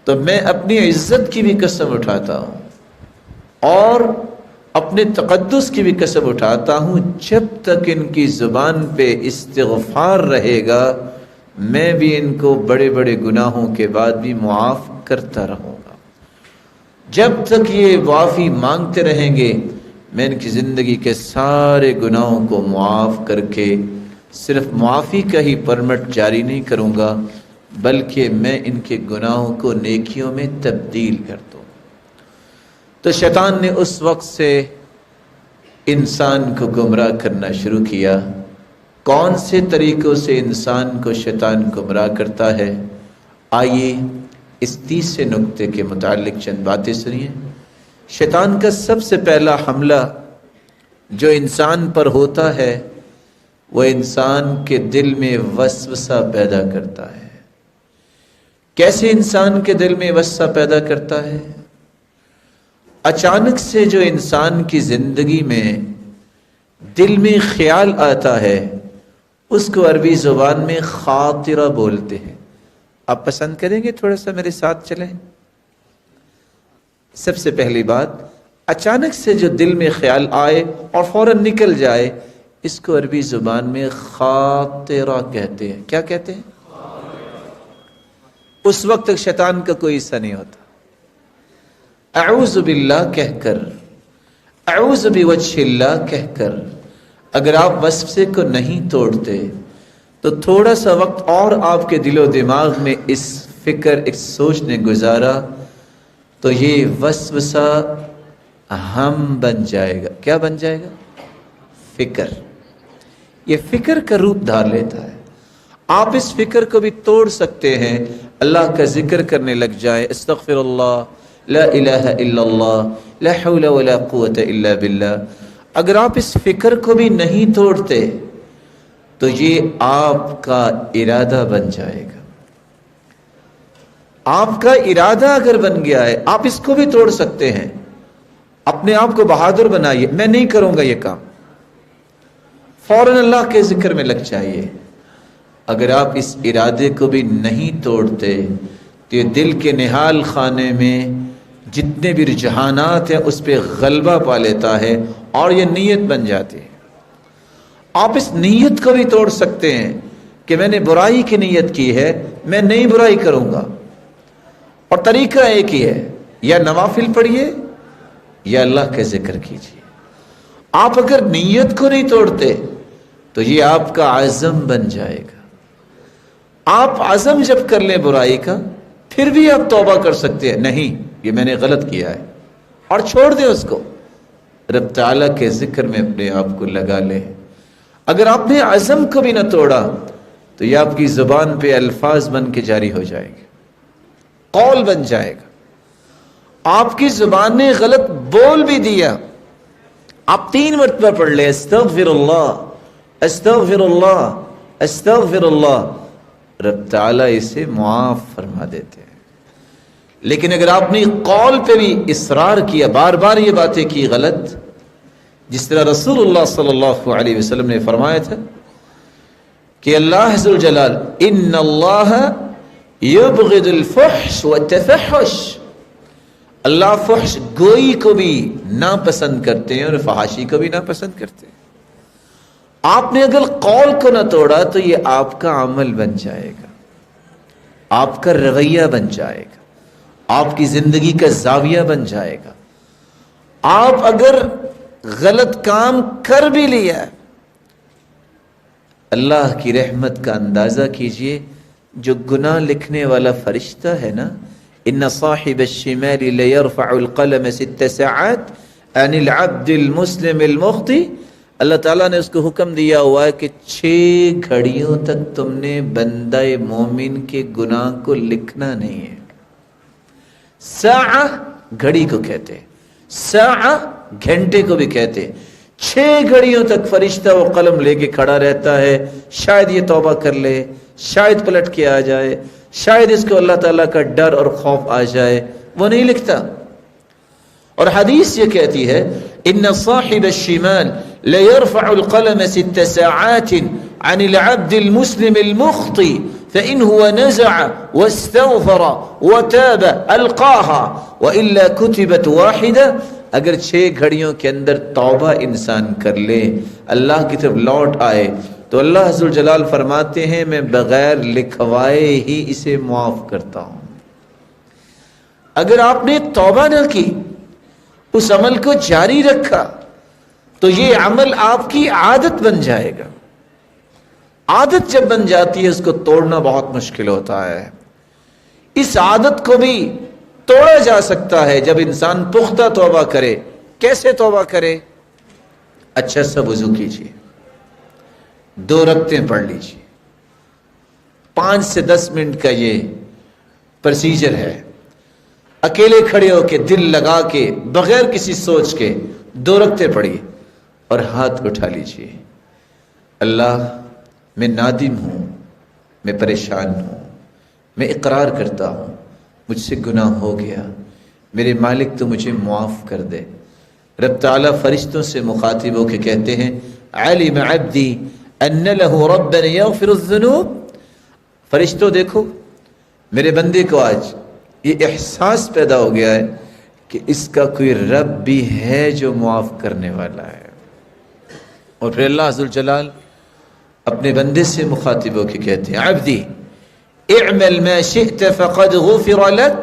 تو میں اپنی عزت کی بھی قسم اٹھاتا ہوں اور اپنے تقدس کی بھی قسم اٹھاتا ہوں، جب تک ان کی زبان پہ استغفار رہے گا میں بھی ان کو بڑے بڑے گناہوں کے بعد بھی معاف کرتا رہوں گا۔ جب تک یہ معافی مانگتے رہیں گے میں ان کی زندگی کے سارے گناہوں کو معاف کر کے صرف معافی کا ہی پرمٹ جاری نہیں کروں گا، بلکہ میں ان کے گناہوں کو نیکیوں میں تبدیل کر دوں۔ تو شیطان نے اس وقت سے انسان کو گمراہ کرنا شروع کیا۔ کون سے طریقوں سے انسان کو شیطان گمراہ کرتا ہے؟ آئیے اس تیسرے نقطے کے متعلق چند باتیں سنیے۔ شیطان کا سب سے پہلا حملہ جو انسان پر ہوتا ہے وہ انسان کے دل میں وسوسہ پیدا کرتا ہے۔ کیسے انسان کے دل میں وسوسہ پیدا کرتا ہے؟ اچانک سے جو انسان کی زندگی میں دل میں خیال آتا ہے اس کو عربی زبان میں خاطرہ بولتے ہیں۔ آپ پسند کریں گے تھوڑا سا میرے ساتھ چلیں؟ سب سے پہلی بات، اچانک سے جو دل میں خیال آئے اور فوراً نکل جائے اس کو عربی زبان میں خاطرہ کہتے ہیں۔ کیا کہتے ہیں؟ اس وقت تک شیطان کا کوئی حصہ نہیں ہوتا۔ اعوذ باللہ کہہ کر، اعوذ بوجہ اللہ کہہ کر اگر آپ وسوسے کو نہیں توڑتے تو تھوڑا سا وقت اور آپ کے دل و دماغ میں اس فکر، اس سوچ نے گزارا تو یہ وسوسہ ہم بن جائے گا۔ کیا بن جائے گا؟ فکر۔ یہ فکر کا روپ دھار لیتا ہے۔ آپ اس فکر کو بھی توڑ سکتے ہیں، اللہ کا ذکر کرنے لگ جائیں، استغفر اللہ، لا الہ الا اللہ، لا حول ولا قوت الا باللہ۔ اگر آپ اس فکر کو بھی نہیں توڑتے تو یہ آپ کا ارادہ بن جائے گا۔ آپ کا ارادہ اگر بن گیا ہے آپ اس کو بھی توڑ سکتے ہیں۔ اپنے آپ کو بہادر بنائیے، میں نہیں کروں گا یہ کام، فوراً اللہ کے ذکر میں لگ جائیے۔ اگر آپ اس ارادے کو بھی نہیں توڑتے تو یہ دل کے نہال خانے میں جتنے بھی رجحانات ہیں اس پہ غلبہ پا لیتا ہے اور یہ نیت بن جاتی ہے۔ آپ اس نیت کو بھی توڑ سکتے ہیں کہ میں نے برائی کی نیت کی ہے، میں نہیں برائی کروں گا، اور طریقہ ایک ہی ہے، یا نوافل پڑھیے یا اللہ کا ذکر کیجیے۔ آپ اگر نیت کو نہیں توڑتے تو یہ آپ کا عزم بن جائے گا۔ آپ عزم جب کر لیں برائی کا پھر بھی آپ توبہ کر سکتے ہیں، نہیں یہ میں نے غلط کیا ہے، اور چھوڑ دیں اس کو، رب تعالیٰ کے ذکر میں اپنے آپ کو لگا لیں۔ اگر آپ نے عزم کو بھی نہ توڑا تو یہ آپ کی زبان پہ الفاظ بن کے جاری ہو جائے گا، قول بن جائے گا۔ آپ کی زبان نے غلط بول بھی دیا، آپ 3 مرتبہ پڑھ لیں، استغفر اللہ، استغفر اللہ، استغفر اللہ، رب تعالیٰ اسے معاف فرما دیتے ہیں۔ لیکن اگر آپ نے قول پہ بھی اصرار کیا، بار بار یہ باتیں کی غلط، جس طرح رسول اللہ صلی اللہ علیہ وسلم نے فرمایا تھا کہ اللہ عز وجل ان اللہ یبغض الفحش والتفحش، اللہ فحش گوئی کو بھی ناپسند کرتے ہیں اور فحاشی کو بھی ناپسند کرتے ہیں۔ آپ نے اگر قول کو نہ توڑا تو یہ آپ کا عمل بن جائے گا، آپ کا رویہ بن جائے گا، آپ کی زندگی کا زاویہ بن جائے گا۔ آپ اگر غلط کام کر بھی لیا، اللہ کی رحمت کا اندازہ کیجئے، جو گناہ لکھنے والا فرشتہ ہے نا، ان صاحب الشمال لیرفع القلم 6 ساعات عن العبد المسلم المخطئ، اللہ تعالیٰ نے اس کو حکم دیا ہوا ہے کہ 6 گھڑیوں تک تم نے بندہ مومن کے گناہ کو لکھنا نہیں ہے۔ ساعہ گھڑی کو کہتے ہیں، ساعہ گھنٹے کو بھی کہتے ہیں۔ 6 گھڑیوں تک فرشتہ وہ قلم لے کے کھڑا رہتا ہے، شاید یہ توبہ کر لے، شاید پلٹ کے آ جائے، شاید اس کو اللہ تعالیٰ کا ڈر اور خوف آ جائے، وہ نہیں لکھتا۔ اور حدیث یہ کہتی ہے ان صاحب الشمال ليرفع القلم 6 ساعات عن العبد المسلم المخطئ فإن هو نزع واستغفر وتاب ألقاها وإلا كتبت واحدة، اگر 6 گھڑیوں کے اندر توبہ انسان کر لے، اللہ کی طرف لوٹ آئے، تو اللہ عز و جلال فرماتے ہیں میں بغیر لکھوائے ہی اسے معاف کرتا ہوں۔ اگر آپ نے توبہ نہ کی، اس عمل کو جاری رکھا، تو یہ عمل آپ کی عادت بن جائے گا۔ عادت جب بن جاتی ہے اس کو توڑنا بہت مشکل ہوتا ہے۔ اس عادت کو بھی توڑا جا سکتا ہے جب انسان پختہ توبہ کرے۔ کیسے توبہ کرے؟ اچھا سا وضو کیجیے، 2 رکعتیں پڑھ لیجیے، 5 سے 10 منٹ کا یہ پروسیجر ہے۔ اکیلے کھڑے ہو کے دل لگا کے بغیر کسی سوچ کے 2 رکعتیں پڑھیے اور ہاتھ اٹھا لیجیے، اللہ میں نادم ہوں، میں پریشان ہوں، میں اقرار کرتا ہوں مجھ سے گناہ ہو گیا، میرے مالک تو مجھے معاف کر دے۔ رب تعالیٰ فرشتوں سے مخاطب ہو کے کہتے ہیں علم عبدی ان له ربا یغفر الذنوب، فرشتوں دیکھو میرے بندے کو آج یہ احساس پیدا ہو گیا ہے کہ اس کا کوئی رب بھی ہے جو معاف کرنے والا ہے۔ اور پھر اللہ عز و جلال اپنے بندے سے مخاطب ہو کے کہتے ہیں عبدی اعمل ما شئت فقد غفر لك،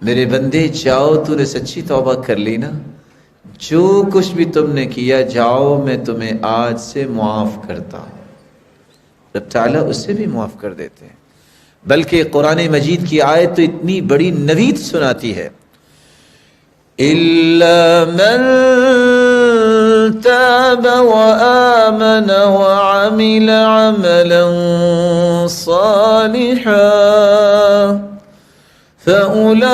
میرے بندے جاؤ، تو نے سچی توبہ کر لی نا، جو کچھ بھی تم نے کیا جاؤ میں تمہیں آج سے معاف کرتا ہوں۔ رب تعالیٰ اسے بھی معاف کر دیتے ہیں، بلکہ قرآن مجید کی آیت تو اتنی بڑی نوید سناتی ہے إِلَّا مَن تَابَ وَآمَنَ وَعَمِلَ عَمَلًا صَالِحًا فَأُولَئِكَ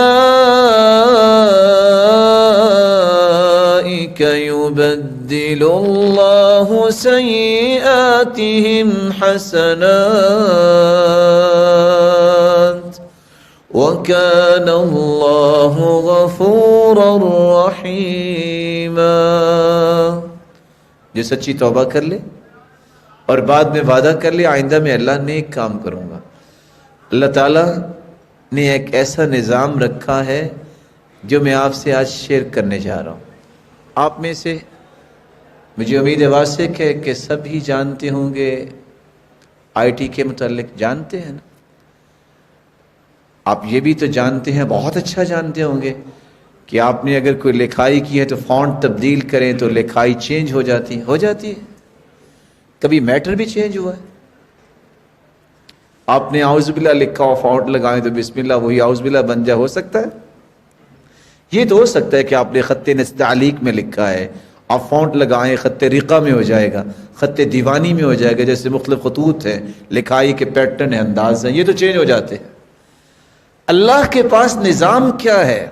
يُبَدِّلُ اللَّهُ سَيِّئَاتِهِمْ حَسَنَاتٍ وَكَانَ اللَّهُ غَفُورًا رَحِيمًا۔ جو سچی توبہ کر لے اور بعد میں وعدہ کر لے آئندہ میں اللہ نیک کام کروں گا، اللہ تعالیٰ نے ایک ایسا نظام رکھا ہے جو میں آپ سے آج شیئر کرنے جا رہا ہوں۔ آپ میں سے مجھے امید واثق ہے کہ سب ہی جانتے ہوں گے، آئی ٹی کے متعلق جانتے ہیں نا؟ آپ یہ بھی تو جانتے ہیں، بہت اچھا جانتے ہوں گے کہ آپ نے اگر کوئی لکھائی کی ہے تو فونٹ تبدیل کریں تو لکھائی چینج ہو جاتی ہے۔ کبھی میٹر بھی چینج ہوا ہے؟ آپ نے اعوذ باللہ لکھا ہو، فونٹ لگائیں تو بسم اللہ وہی اعوذ باللہ بن جائے، ہو سکتا ہے؟ یہ تو ہو سکتا ہے کہ آپ نے خط تعلیق میں لکھا ہے، آپ فونٹ لگائیں خط رقہ میں ہو جائے گا، خط دیوانی میں ہو جائے گا، جیسے مختلف خطوط ہیں، لکھائی کے پیٹرن ہیں، انداز ہیں، یہ تو چینج ہو جاتے ہیں۔ اللہ کے پاس نظام کیا ہے؟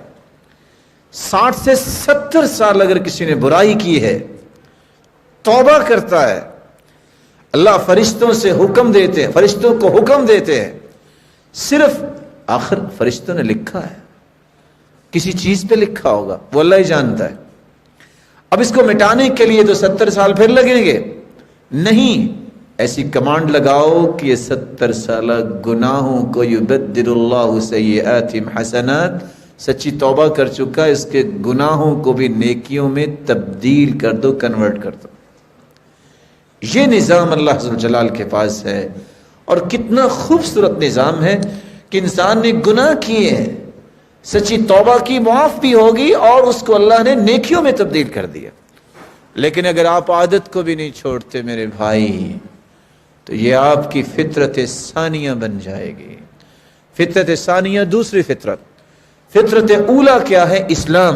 60 سے 70 سال اگر کسی نے برائی کی ہے، توبہ کرتا ہے، اللہ فرشتوں سے حکم دیتے ہیں، فرشتوں کو حکم دیتے ہیں، صرف آخر فرشتوں نے لکھا ہے، کسی چیز پہ لکھا ہوگا، وہ اللہ ہی جانتا ہے۔ اب اس کو مٹانے کے لیے تو 70 سال پھر لگیں گے؟ نہیں، ایسی کمانڈ لگاؤ کہ یہ 70 سالہ گناہوں کو یبدل اللہ سیئاتہم حسنات، سچی توبہ کر چکا اس کے گناہوں کو بھی نیکیوں میں تبدیل کر دو، کنورٹ کر دو۔ یہ نظام اللہ عز و جلال کے پاس ہے، اور کتنا خوبصورت نظام ہے کہ انسان نے گناہ کیے ہیں، سچی توبہ کی، معاف بھی ہوگی اور اس کو اللہ نے نیکیوں میں تبدیل کر دیا۔ لیکن اگر آپ عادت کو بھی نہیں چھوڑتے میرے بھائی، تو یہ آپ کی فطرت ثانیہ بن جائے گی۔ فطرت ثانیہ دوسری فطرت۔ فطرت اولا کیا ہے؟ اسلام،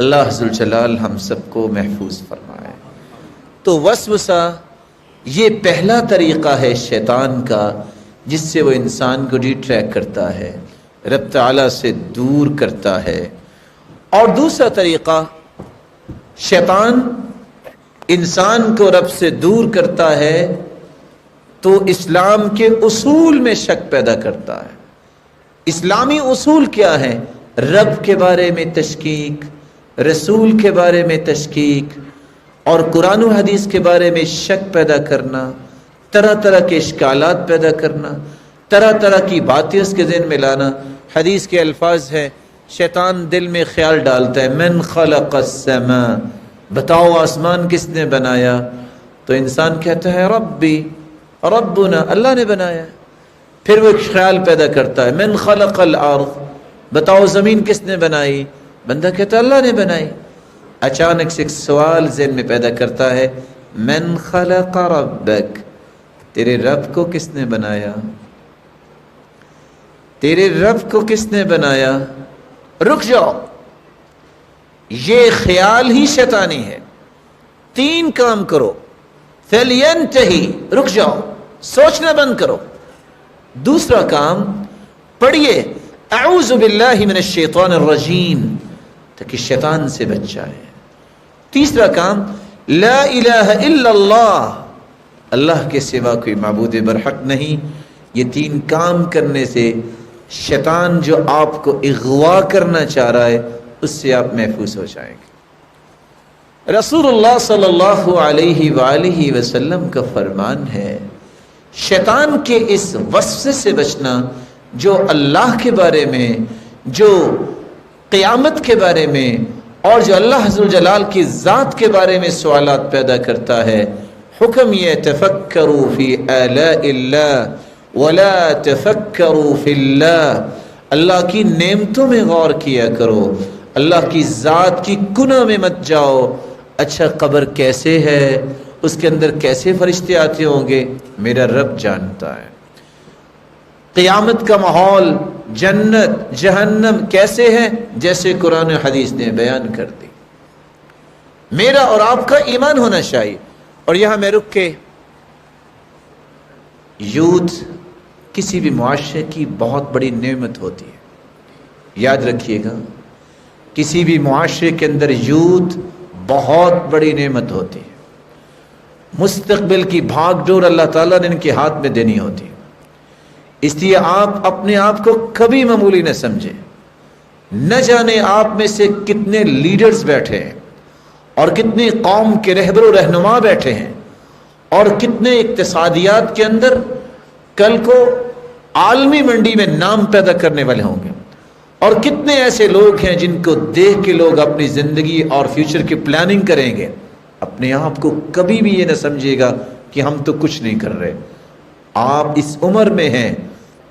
اللہ ذوالجلال ہم سب کو محفوظ فرمائے۔ تو وسوسہ یہ پہلا طریقہ ہے شیطان کا جس سے وہ انسان کو ڈیٹریکٹ کرتا ہے، رب تعالیٰ سے دور کرتا ہے۔ اور دوسرا طریقہ، شیطان انسان کو رب سے دور کرتا ہے تو اسلام کے اصول میں شک پیدا کرتا ہے۔ اسلامی اصول کیا ہے؟ رب کے بارے میں تشکیک، رسول کے بارے میں تشکیک اور قرآن و حدیث کے بارے میں شک پیدا کرنا، طرح طرح کے اشکالات پیدا کرنا، طرح طرح کی باتیں اس کے ذہن میں لانا۔ حدیث کے الفاظ ہیں، شیطان دل میں خیال ڈالتا ہے، من خلق السماء، بتاؤ آسمان کس نے بنایا؟ تو انسان کہتا ہے ربی، ربنا، اللہ نے بنایا۔ پھر وہ ایک خیال پیدا کرتا ہے، من خلق الارض، بتاؤ زمین کس نے بنائی؟ بندہ کہتا ہے اللہ نے بنائی۔ اچانک سے ایک سوال ذہن میں پیدا کرتا ہے، من خلق ربک، تیرے رب کو کس نے بنایا؟ تیرے رب کو کس نے بنایا؟ رک جاؤ، یہ خیال ہی شیطانی ہے۔ 3 کام کرو، فَلْيَنْتَهِ، رک جاؤ، سوچنا بند کرو۔ دوسرا کام پڑھیے اعوذ باللہ من الشیطان الرجیم، تاکہ شیطان سے بچ جائے۔ تیسرا کام لا الہ الا اللہ، اللہ کے سوا کوئی معبود برحق نہیں۔ یہ 3 کام کرنے سے شیطان جو آپ کو اغوا کرنا چاہ رہا ہے اس سے آپ محفوظ ہو جائیں گے۔ رسول اللہ صلی اللہ علیہ وآلہ وسلم کا فرمان ہے، شیطان کے اس وسوسے سے بچنا جو اللہ کے بارے میں، جو قیامت کے بارے میں اور جو اللہ ذوالجلال کی ذات کے بارے میں سوالات پیدا کرتا ہے۔ حکم یہ تفکروا فی آلاء اللہ ولا تفکروا فی اللہ، اللہ کی نعمتوں میں غور کیا کرو، اللہ کی ذات کی کنہ میں مت جاؤ۔ اچھا قبر کیسے ہے، اس کے اندر کیسے فرشتے آتے ہوں گے، میرا رب جانتا ہے۔ قیامت کا ماحول، جنت جہنم کیسے ہے، جیسے قرآن و حدیث نے بیان کر دی۔ میرا اور آپ کا ایمان ہونا چاہیے۔ اور یہاں میں رک کے، یوتھ کسی بھی معاشرے کی بہت بڑی نعمت ہوتی ہے، یاد رکھیے گا، کسی بھی معاشرے کے اندر یوتھ بہت بڑی نعمت ہوتی ہے۔ مستقبل کی بھاگ ڈور اللہ تعالیٰ نے ان کے ہاتھ میں دینی ہوتی ہے۔ اس لیے آپ اپنے آپ کو کبھی معمولی نہ سمجھیں۔ نہ جانے آپ میں سے کتنے لیڈرز بیٹھے ہیں اور کتنے قوم کے رہبر و رہنما بیٹھے ہیں اور کتنے اقتصادیات کے اندر کل کو عالمی منڈی میں نام پیدا کرنے والے ہوں گے، اور کتنے ایسے لوگ ہیں جن کو دیکھ کے لوگ اپنی زندگی اور فیوچر کی پلاننگ کریں گے۔ اپنے آپ کو کبھی بھی یہ نہ سمجھے گا کہ ہم تو کچھ نہیں کر رہے۔ آپ اس عمر میں ہیں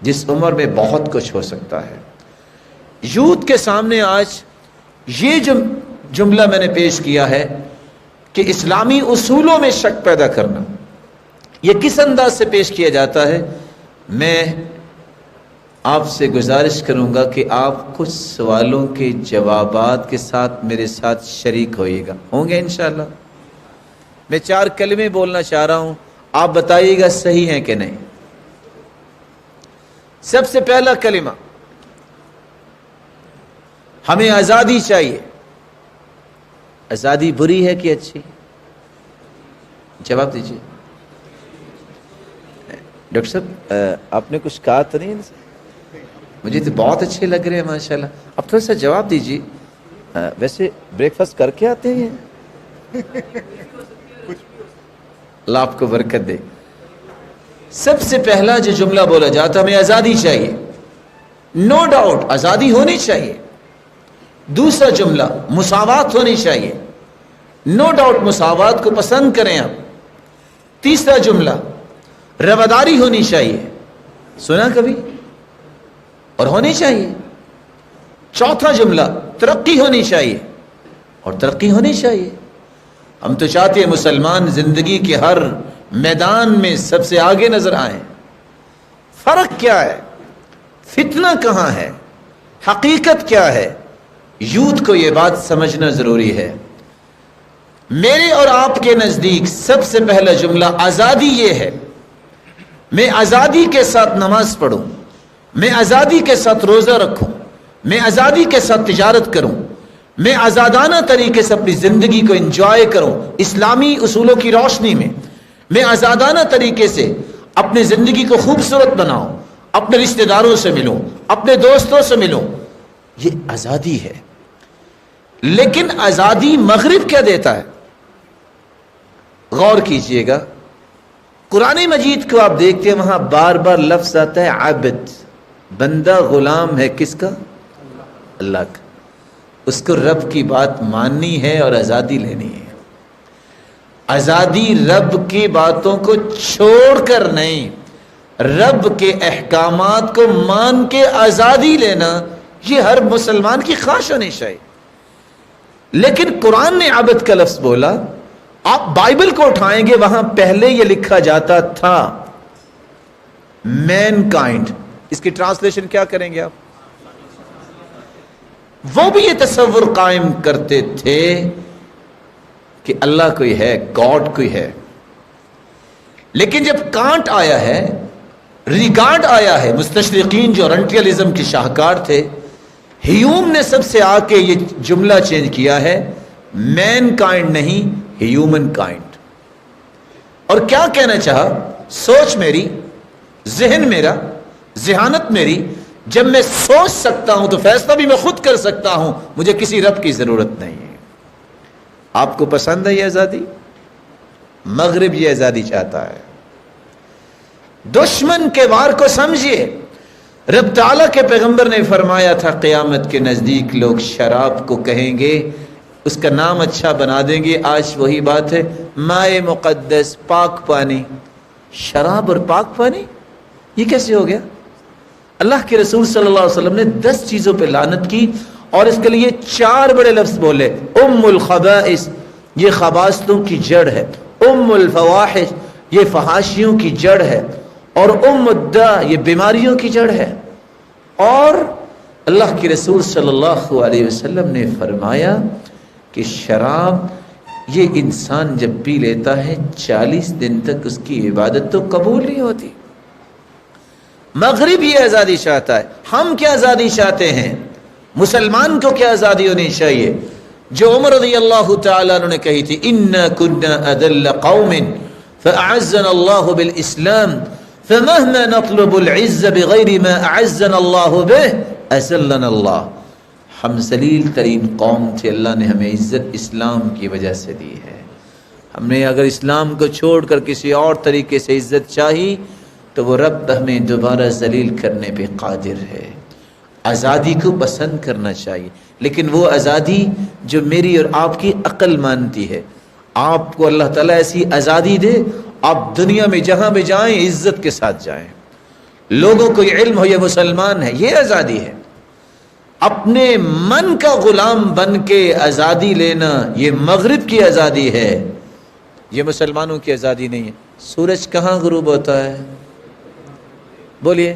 جس عمر میں بہت کچھ ہو سکتا ہے۔ یوتھ کے سامنے آج یہ جو جملہ میں نے پیش کیا ہے کہ اسلامی اصولوں میں شک پیدا کرنا، یہ کس انداز سے پیش کیا جاتا ہے؟ میں آپ سے گزارش کروں گا کہ آپ کچھ سوالوں کے جوابات کے ساتھ میرے ساتھ شریک ہوئیے گا، ہوں گے انشاءاللہ۔ میں 4 کلمے بولنا چاہ رہا ہوں، آپ بتائیے گا صحیح ہیں کہ نہیں۔ سب سے پہلا کلمہ، ہمیں آزادی چاہیے۔ آزادی بری ہے کہ اچھی؟ جواب دیجیے۔ ڈاکٹر صاحب آپ نے کچھ کہا تو نہیں؟ مجھے تو بہت اچھے لگ رہے ہیں ماشاءاللہ۔ اب تھوڑا سا جواب دیجیے۔ ویسے بریک فاسٹ کر کے آتے ہیں؟ اللہ آپ کو برکت دے۔ سب سے پہلا جو جملہ بولا جاتا ہے، ہمیں آزادی چاہیے، نو ڈاؤٹ آزادی ہونی چاہیے۔ دوسرا جملہ، مساوات ہونی چاہیے، نو ڈاؤٹ مساوات کو پسند کریں آپ۔ تیسرا جملہ، رواداری ہونی چاہیے، سنا کبھی؟ اور ہونی چاہیے۔ چوتھا جملہ، ترقی ہونی چاہیے، اور ترقی ہونی چاہیے۔ ہم تو چاہتے ہیں مسلمان زندگی کے ہر میدان میں سب سے آگے نظر آئیں۔ فرق کیا ہے؟ فتنہ کہاں ہے؟ حقیقت کیا ہے؟ یوتھ کو یہ بات سمجھنا ضروری ہے. میرے اور آپ کے نزدیک سب سے پہلا جملہ آزادی یہ ہے، میں آزادی کے ساتھ نماز پڑھوں، میں آزادی کے ساتھ روزہ رکھوں، میں آزادی کے ساتھ تجارت کروں، میں آزادانہ طریقے سے اپنی زندگی کو انجوائے کروں اسلامی اصولوں کی روشنی میں آزادانہ طریقے سے اپنی زندگی کو خوبصورت بناؤں، اپنے رشتہ داروں سے ملوں، اپنے دوستوں سے ملوں. یہ آزادی ہے. لیکن آزادی مغرب کیا دیتا ہے؟ غور کیجئے گا، قرآن مجید کو آپ دیکھتے ہیں وہاں بار بار لفظ آتا ہے عبد، بندہ غلام ہے کس کا؟ اللہ کا. اس کو رب کی بات ماننی ہے اور آزادی لینی ہے. آزادی رب کی باتوں کو چھوڑ کر نہیں، رب کے احکامات کو مان کے آزادی لینا، یہ ہر مسلمان کی خواہش ہونی چاہیے. لیکن قرآن نے عبد کا لفظ بولا. آپ بائبل کو اٹھائیں گے وہاں پہلے یہ لکھا جاتا تھا مین کائنڈ. اس کی ٹرانسلیشن کیا کریں گے آپ؟ وہ بھی یہ تصور قائم کرتے تھے کہ اللہ کوئی ہے، گاڈ کوئی ہے. لیکن جب کانٹ آیا ہے، ریگارڈ آیا ہے، مستشرقین جو اورنٹیلزم کی شاہکار تھے، ہیوم نے سب سے آ کے یہ جملہ چینج کیا ہے، مین کائنڈ نہیں، ہیومن کائنڈ. اور کیا کہنا چاہا؟ سوچ میری، ذہن میرا، ذہانت میری، جب میں سوچ سکتا ہوں تو فیصلہ بھی میں خود کر سکتا ہوں، مجھے کسی رب کی ضرورت نہیں ہے. آپ کو پسند ہے یہ آزادی؟ مغرب یہ آزادی چاہتا ہے. دشمن کے وار کو سمجھیے. رب تعالیٰ کے پیغمبر نے فرمایا تھا قیامت کے نزدیک لوگ شراب کو کہیں گے، اس کا نام اچھا بنا دیں گے. آج وہی بات ہے، مائے مقدس، پاک پانی. شراب اور پاک پانی یہ کیسے ہو گیا؟ اللہ کے رسول صلی اللہ علیہ وسلم نے 10 چیزوں پہ لعنت کی اور اس کے لیے 4 بڑے لفظ بولے. ام الخبائث، یہ خباثتوں کی جڑ ہے. ام الفواحش، یہ فحاشیوں کی جڑ ہے. اور ام الداء، یہ بیماریوں کی جڑ ہے. اور اللہ کے رسول صلی اللہ علیہ وسلم نے فرمایا کہ شراب یہ انسان جب پی لیتا ہے 40 دن تک اس کی عبادت تو قبول نہیں ہوتی. مغرب یہ آزادی چاہتا ہے. ہم کیا آزادی چاہتے ہیں؟ مسلمان کو کیا آزادی ہونی چاہیے؟ جو عمر رضی اللہ تعالیٰ عنہ نے کہی تھی، اِنَّا كُنَّا أَذَلَّ قَوْمٍ فَأَعَزَّنَا اللَّهُ بِالْإِسْلَامِ فَمَهْمَا نَطْلُبُ الْعِزَّ بِغَيْرِ مَا أَعَزَّنَا اللَّهُ بِهِ أَذَلَّنَا اللَّهُ. ہم ذلیل ترین قوم تھے، اللہ نے ہمیں عزت اسلام کی وجہ سے دی ہے. ہم نے اگر اسلام کو چھوڑ کر کسی اور طریقے سے عزت چاہی تو وہ رب ہمیں دوبارہ ذلیل کرنے پہ قادر ہے. آزادی کو پسند کرنا چاہیے، لیکن وہ آزادی جو میری اور آپ کی عقل مانتی ہے. آپ کو اللہ تعالیٰ ایسی آزادی دے، آپ دنیا میں جہاں بھی جائیں عزت کے ساتھ جائیں، لوگوں کو یہ علم ہو یہ مسلمان ہے. یہ آزادی ہے. اپنے من کا غلام بن کے آزادی لینا یہ مغرب کی آزادی ہے، یہ مسلمانوں کی آزادی نہیں ہے. سورج کہاں غروب ہوتا ہے؟ بولیے.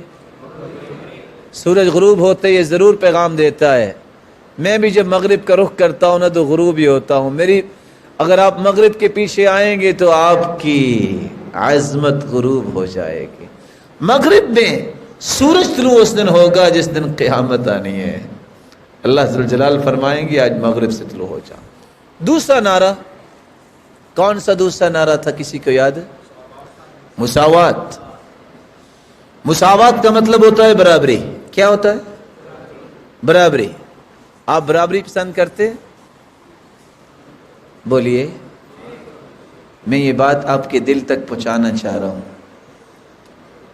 سورج غروب ہوتے یہ ضرور پیغام دیتا ہے. میں بھی جب مغرب کا رخ کرتا ہوں نا تو غروب ہی ہوتا ہوں. اگر آپ مغرب کے پیچھے آئیں گے تو آپ کی عظمت غروب ہو جائے گی. مغرب میں سورج طلوع اس دن ہوگا جس دن قیامت آنی ہے. اللہ ذو الجلال فرمائیں گے آج مغرب سے طلوع ہو جاؤ. دوسرا نعرہ کون سا دوسرا نعرہ تھا؟ کسی کو یاد ہے؟ مساوات. مساوات کا مطلب ہوتا ہے برابری. کیا ہوتا ہے؟ برابری. آپ برابری پسند کرتے؟ بولیے. میں یہ بات آپ کے دل تک پہنچانا چاہ رہا ہوں.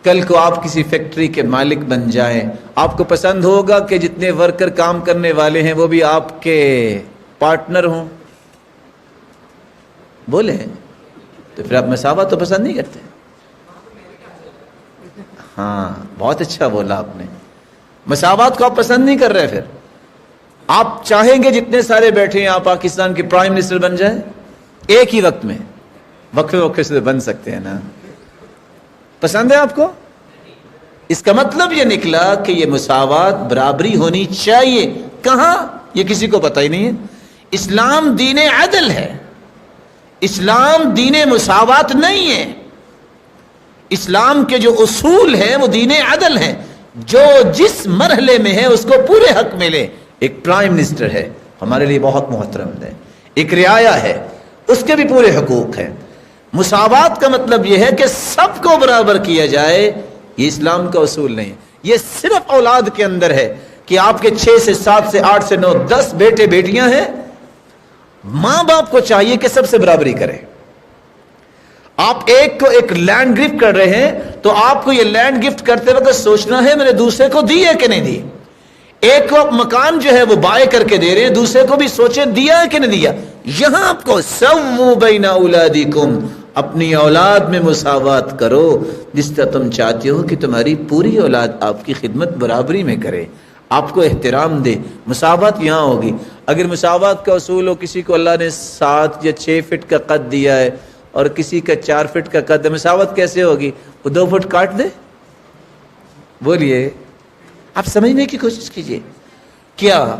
کل کو آپ کسی فیکٹری کے مالک بن جائیں، آپ کو پسند ہوگا کہ جتنے ورکر کام کرنے والے ہیں وہ بھی آپ کے پارٹنر ہوں؟ بولے. تو پھر آپ مساوات تو پسند نہیں کرتے. ہاں بہت اچھا بولا آپ نے. مساوات کو آپ پسند نہیں کر رہے. پھر آپ چاہیں گے جتنے سارے بیٹھے ہیں آپ پاکستان کے پرائم منسٹر بن جائیں ایک ہی وقت میں؟ وقفے وقفے سے بن سکتے ہیں نا. پسند ہے آپ کو؟ اس کا مطلب یہ نکلا کہ یہ مساوات برابری ہونی چاہیے. کہاں؟ یہ کسی کو پتہ ہی نہیں ہے. اسلام دین عدل ہے، اسلام دین مساوات نہیں ہے. اسلام کے جو اصول ہیں وہ دین عدل ہیں، جو جس مرحلے میں ہے اس کو پورے حق ملے. ایک پرائم منسٹر ہے ہمارے لیے بہت محترم ہے، ایک رعایا ہے، اس کے بھی پورے حقوق ہیں. مساوات کا مطلب یہ ہے کہ سب کو برابر کیا جائے، یہ اسلام کا اصول نہیں. یہ صرف اولاد کے اندر ہے کہ آپ کے 6 سے 7 سے 8 سے 9 10 بیٹے بیٹیاں ہیں، ماں باپ کو چاہیے کہ سب سے برابری کرے. آپ ایک کو ایک لینڈ گفٹ کر رہے ہیں تو آپ کو یہ لینڈ گفٹ کرتے وقت سوچنا ہے میں نے دوسرے کو دی ہے کہ نہیں دی. ایک کو مکان جو ہے وہ بائے کر کے دے رہے ہیں، دوسرے کو بھی سوچیں دیا ہے کہ نہیں دیا. یہاں آپ کو سووا بین اولادکم، اپنی اولاد میں مساوات کرو، جس طرح تم چاہتے ہو کہ تمہاری پوری اولاد آپ کی خدمت برابری میں کرے، آپ کو احترام دے. مساوات یہاں ہوگی. اگر مساوات کا اصول ہو کسی کو اللہ نے 7 یا 6 فٹ کا قد دیا ہے اور کسی کا 4 فٹ کا قد ہے، مساوات کیسے ہوگی؟ وہ 2 فٹ کاٹ دے؟ بولیے، آپ سمجھنے کی کوشش کیجئے. کیا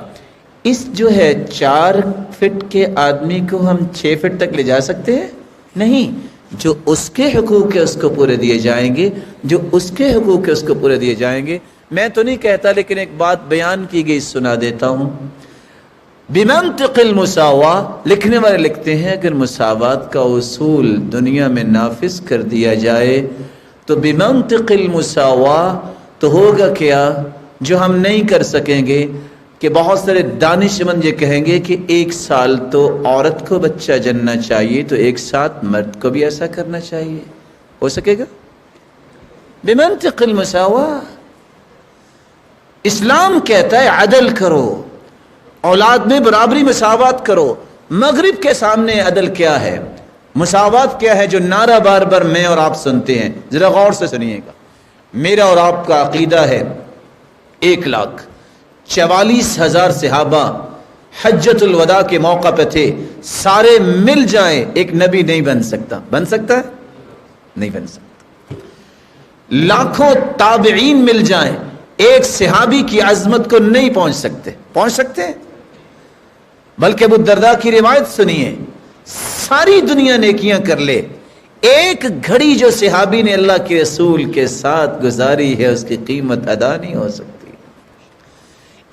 اس جو ہے 4 فٹ کے آدمی کو ہم 6 فٹ تک لے جا سکتے ہیں؟ نہیں. جو اس کے حقوق ہے اس کو پورے دیے جائیں گے، جو اس کے حقوق ہے اس کو پورے دیے جائیں گے. میں تو نہیں کہتا، لیکن ایک بات بیان کی گئی سنا دیتا ہوں. بمنطق المساواہ، لکھنے والے لکھتے ہیں اگر مساوات کا اصول دنیا میں نافذ کر دیا جائے تو بمنطق المساواہ تو ہوگا کیا جو ہم نہیں کر سکیں گے کہ بہت سارے دانشمند یہ کہیں گے کہ 1 سال تو عورت کو بچہ جننا چاہیے تو 1 ساتھ مرد کو بھی ایسا کرنا چاہیے. ہو سکے گا؟ بمنطق المساواہ. اسلام کہتا ہے عدل کرو، اولاد میں برابری مساوات کرو. مغرب کے سامنے عدل کیا ہے، مساوات کیا ہے جو نعرہ بار بار میں اور آپ سنتے ہیں؟ ذرا غور سے سنیے گا. میرا اور آپ کا عقیدہ ہے 1,44,000 صحابہ حجۃ الوداع کے موقع پہ تھے، سارے مل جائیں ایک نبی نہیں بن سکتا. بن سکتا ہے؟ نہیں بن سکتا. لاکھوں تابعین مل جائیں ایک صحابی کی عظمت کو نہیں پہنچ سکتے. پہنچ سکتے ہیں؟ بلکہ ابو الدرداء کی روایت سنیے، ساری دنیا نیکیاں کر لے، ایک گھڑی جو صحابی نے اللہ کے رسول کے ساتھ گزاری ہے اس کی قیمت ادا نہیں ہو سکتی.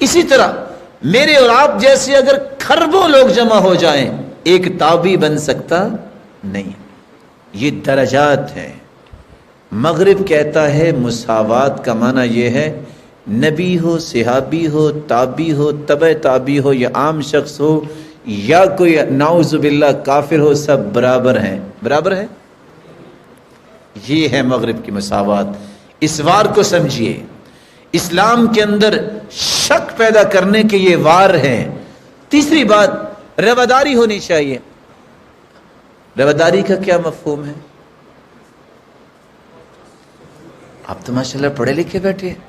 اسی طرح میرے اور آپ جیسے اگر کھربوں لوگ جمع ہو جائیں ایک تابعی بن سکتا نہیں. یہ درجات ہیں. مغرب کہتا ہے مساوات کا معنی یہ ہے نبی ہو، صحابی ہو، تابعی ہو، تبع تابعی ہو یا عام شخص ہو یا کوئی نعوذ باللہ کافر ہو، سب برابر ہیں. برابر ہیں. یہ ہے مغرب کی مساوات. اس وار کو سمجھیے. اسلام کے اندر شک پیدا کرنے کے یہ وار ہیں. تیسری بات رواداری ہونی چاہیے. رواداری کا کیا مفہوم ہے؟ آپ تو ماشاءاللہ پڑھے لکھے بیٹھے ہیں،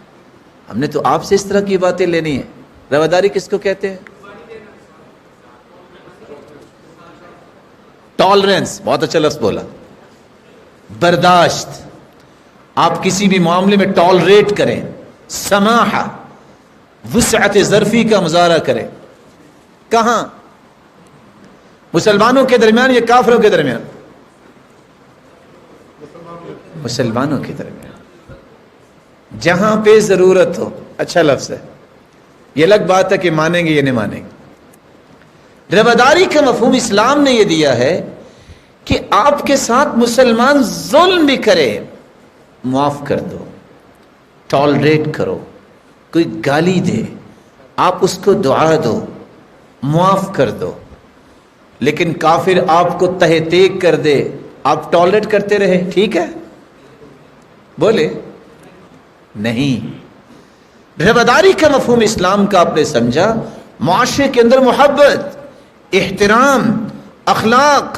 ہم نے تو آپ سے اس طرح کی باتیں لینی ہیں. رواداری کس کو کہتے ہیں؟ ٹالرنس. بہت اچھا لفظ بولا. برداشت. آپ کسی بھی معاملے میں ٹالریٹ کریں. سماحہ، وسعت ظرفی کا مظاہرہ کریں. کہاں؟ مسلمانوں کے درمیان یا کافروں کے درمیان؟ مسلمانوں کے درمیان. جہاں پہ ضرورت ہو. اچھا لفظ ہے. یہ الگ بات ہے کہ مانیں گے یا نہیں مانیں گے. رواداری کا مفہوم اسلام نے یہ دیا ہے کہ آپ کے ساتھ مسلمان ظلم بھی کرے معاف کر دو، ٹالریٹ کرو. کوئی گالی دے آپ اس کو دعا دو، معاف کر دو. لیکن کافر آپ کو تہ تیگ کر دے آپ ٹالریٹ کرتے رہے، ٹھیک ہے؟ بولے نہیں. رواداری کا مفہوم اسلام کا آپ نے سمجھا. معاشرے کے اندر محبت، احترام، اخلاق،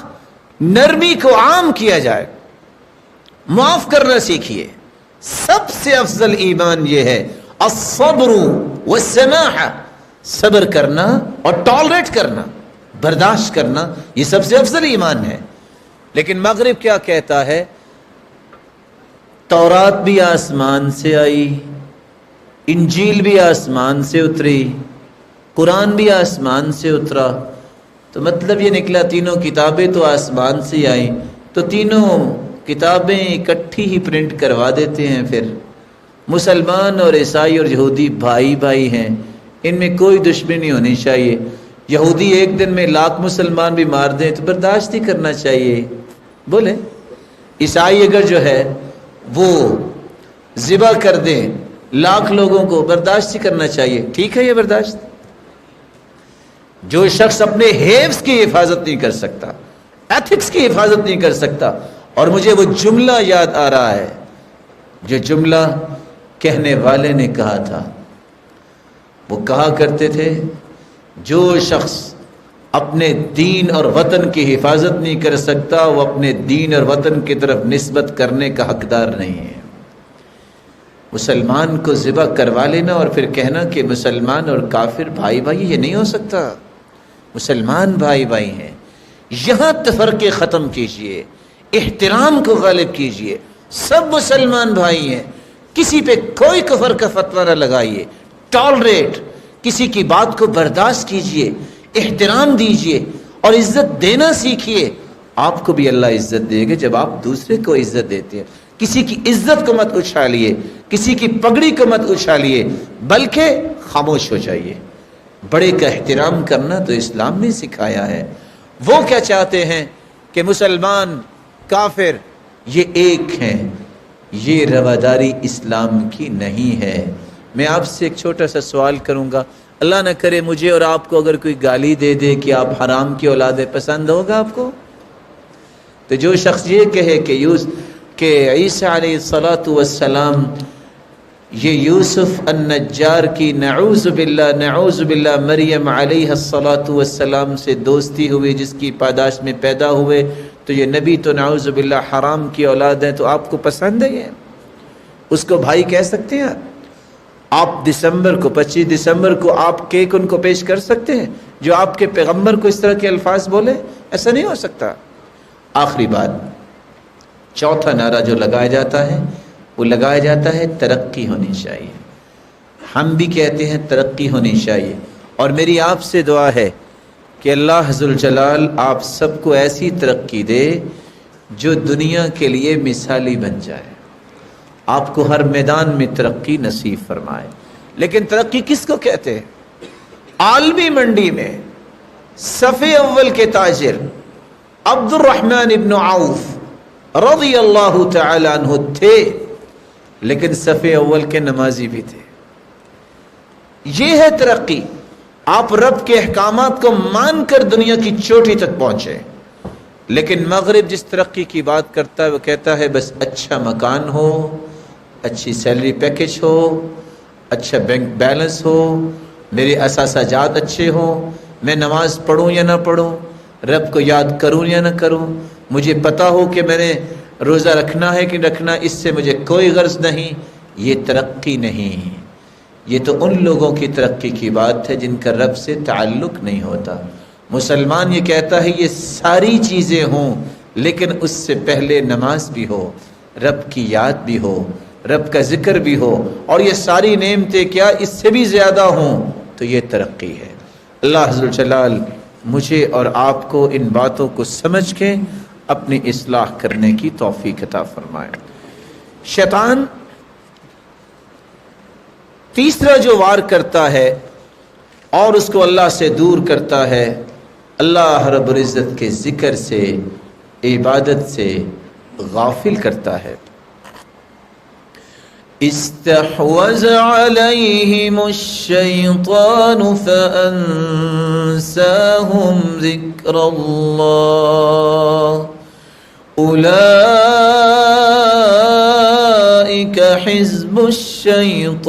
نرمی کو عام کیا جائے. معاف کرنا سیکھیے. سب سے افضل ایمان یہ ہے الصبر والسماحہ. صبر کرنا اور ٹالریٹ کرنا، برداشت کرنا، یہ سب سے افضل ایمان ہے. لیکن مغرب کیا کہتا ہے؟ تورات بھی آسمان سے آئی، انجیل بھی آسمان سے اتری، قرآن بھی آسمان سے اترا، تو مطلب یہ نکلا تینوں کتابیں تو آسمان سے آئیں، تو تینوں کتابیں اکٹھی ہی پرنٹ کروا دیتے ہیں۔ پھر مسلمان اور عیسائی اور یہودی بھائی بھائی ہیں، ان میں کوئی دشمنی ہونی چاہیے۔ یہودی ایک دن میں 1,00,000 مسلمان بھی مار دیں تو برداشت ہی کرنا چاہیے، بولے۔ عیسائی اگر جو ہے وہ ذبح کر دیں 1,00,000 لوگوں کو، برداشت ہی کرنا چاہیے، ٹھیک ہے یہ برداشت۔ جو شخص اپنے حفظ کی حفاظت نہیں کر سکتا، ایتھکس کی حفاظت نہیں کر سکتا، اور مجھے وہ جملہ یاد آ رہا ہے جو جملہ کہنے والے نے کہا تھا، وہ کہا کرتے تھے جو شخص اپنے دین اور وطن کی حفاظت نہیں کر سکتا وہ اپنے دین اور وطن کی طرف نسبت کرنے کا حقدار نہیں ہے۔ مسلمان کو ذبح کروا لینا اور پھر کہنا کہ مسلمان اور کافر بھائی بھائی، یہ نہیں ہو سکتا۔ مسلمان بھائی بھائی ہیں، یہاں تفرقے ختم کیجئے، احترام کو غالب کیجئے، سب مسلمان بھائی ہیں، کسی پہ کوئی کفر کا فتویٰ نہ لگائیے، ٹالریٹ، کسی کی بات کو برداشت کیجئے، احترام دیجئے اور عزت دینا سیکھیے۔ آپ کو بھی اللہ عزت دے گا جب آپ دوسرے کو عزت دیتے ہیں۔ کسی کی عزت کو مت اچھالیے، کسی کی پگڑی کو مت اچھالیے، بلکہ خاموش ہو جائیے۔ بڑے کا احترام کرنا تو اسلام نے سکھایا ہے۔ وہ کیا چاہتے ہیں کہ مسلمان کافر یہ ایک ہیں، یہ رواداری اسلام کی نہیں ہے۔ میں آپ سے ایک چھوٹا سا سوال کروں گا، اللہ نہ کرے مجھے اور آپ کو اگر کوئی گالی دے دے کہ آپ حرام کی اولاد، پسند ہوگا آپ کو؟ تو جو شخص یہ کہے کہ عیسیٰ علیہ الصلاۃ والسلام یہ یوسف النجار کی نعوذ باللہ مریم علیہ الصلاۃ والسلام سے دوستی ہوئی، جس کی پاداش میں پیدا ہوئے، تو یہ نبی تو نعوذ باللہ حرام کی اولاد ہے، تو آپ کو پسند ہے؟ یہ اس کو بھائی کہہ سکتے ہیں؟ آپ 25 دسمبر کو آپ کیک ان کو پیش کر سکتے ہیں جو آپ کے پیغمبر کو اس طرح کے الفاظ بولے؟ ایسا نہیں ہو سکتا۔ آخری بات، چوتھا نعرہ جو لگایا جاتا ہے وہ لگایا جاتا ہے ترقی ہونی چاہیے۔ ہم بھی کہتے ہیں ترقی ہونی چاہیے، اور میری آپ سے دعا ہے کہ اللہ ذوالجلال آپ سب کو ایسی ترقی دے جو دنیا کے لیے مثالی بن جائے، آپ کو ہر میدان میں ترقی نصیب فرمائے۔ لیکن ترقی کس کو کہتے ہیں؟ عالمی منڈی میں صف اول کے تاجر عبد الرحمن ابن عوف رضی اللہ تعالی عنہ تھے، لیکن صف اول کے نمازی بھی تھے۔ یہ ہے ترقی، آپ رب کے احکامات کو مان کر دنیا کی چوٹی تک پہنچے۔ لیکن مغرب جس ترقی کی بات کرتا ہے وہ کہتا ہے بس اچھا مکان ہو، اچھی سیلری پیکج ہو، اچھا بینک بیلنس ہو، میرے اثاثہ جات اچھے ہوں، میں نماز پڑھوں یا نہ پڑھوں، رب کو یاد کروں یا نہ کروں، مجھے پتا ہو کہ میں نے روزہ رکھنا ہے کہ رکھنا، اس سے مجھے کوئی غرض نہیں۔ یہ ترقی نہیں، یہ تو ان لوگوں کی ترقی کی بات ہے جن کا رب سے تعلق نہیں ہوتا۔ مسلمان یہ کہتا ہے یہ ساری چیزیں ہوں، لیکن اس سے پہلے نماز بھی ہو، رب کی یاد بھی ہو، رب کا ذکر بھی ہو، اور یہ ساری نعمتیں کیا اس سے بھی زیادہ ہوں، تو یہ ترقی ہے۔ اللہ ذوالجلال مجھے اور آپ کو ان باتوں کو سمجھ کے اپنی اصلاح کرنے کی توفیق عطا فرمائے۔ شیطان تیسرا جو وار کرتا ہے اور اس کو اللہ سے دور کرتا ہے، اللہ رب العزت کے ذکر سے، عبادت سے غافل کرتا ہے۔ استحوذ عليهم الشيطان فأنساهم ذكر الله أولئك حزب الشيطان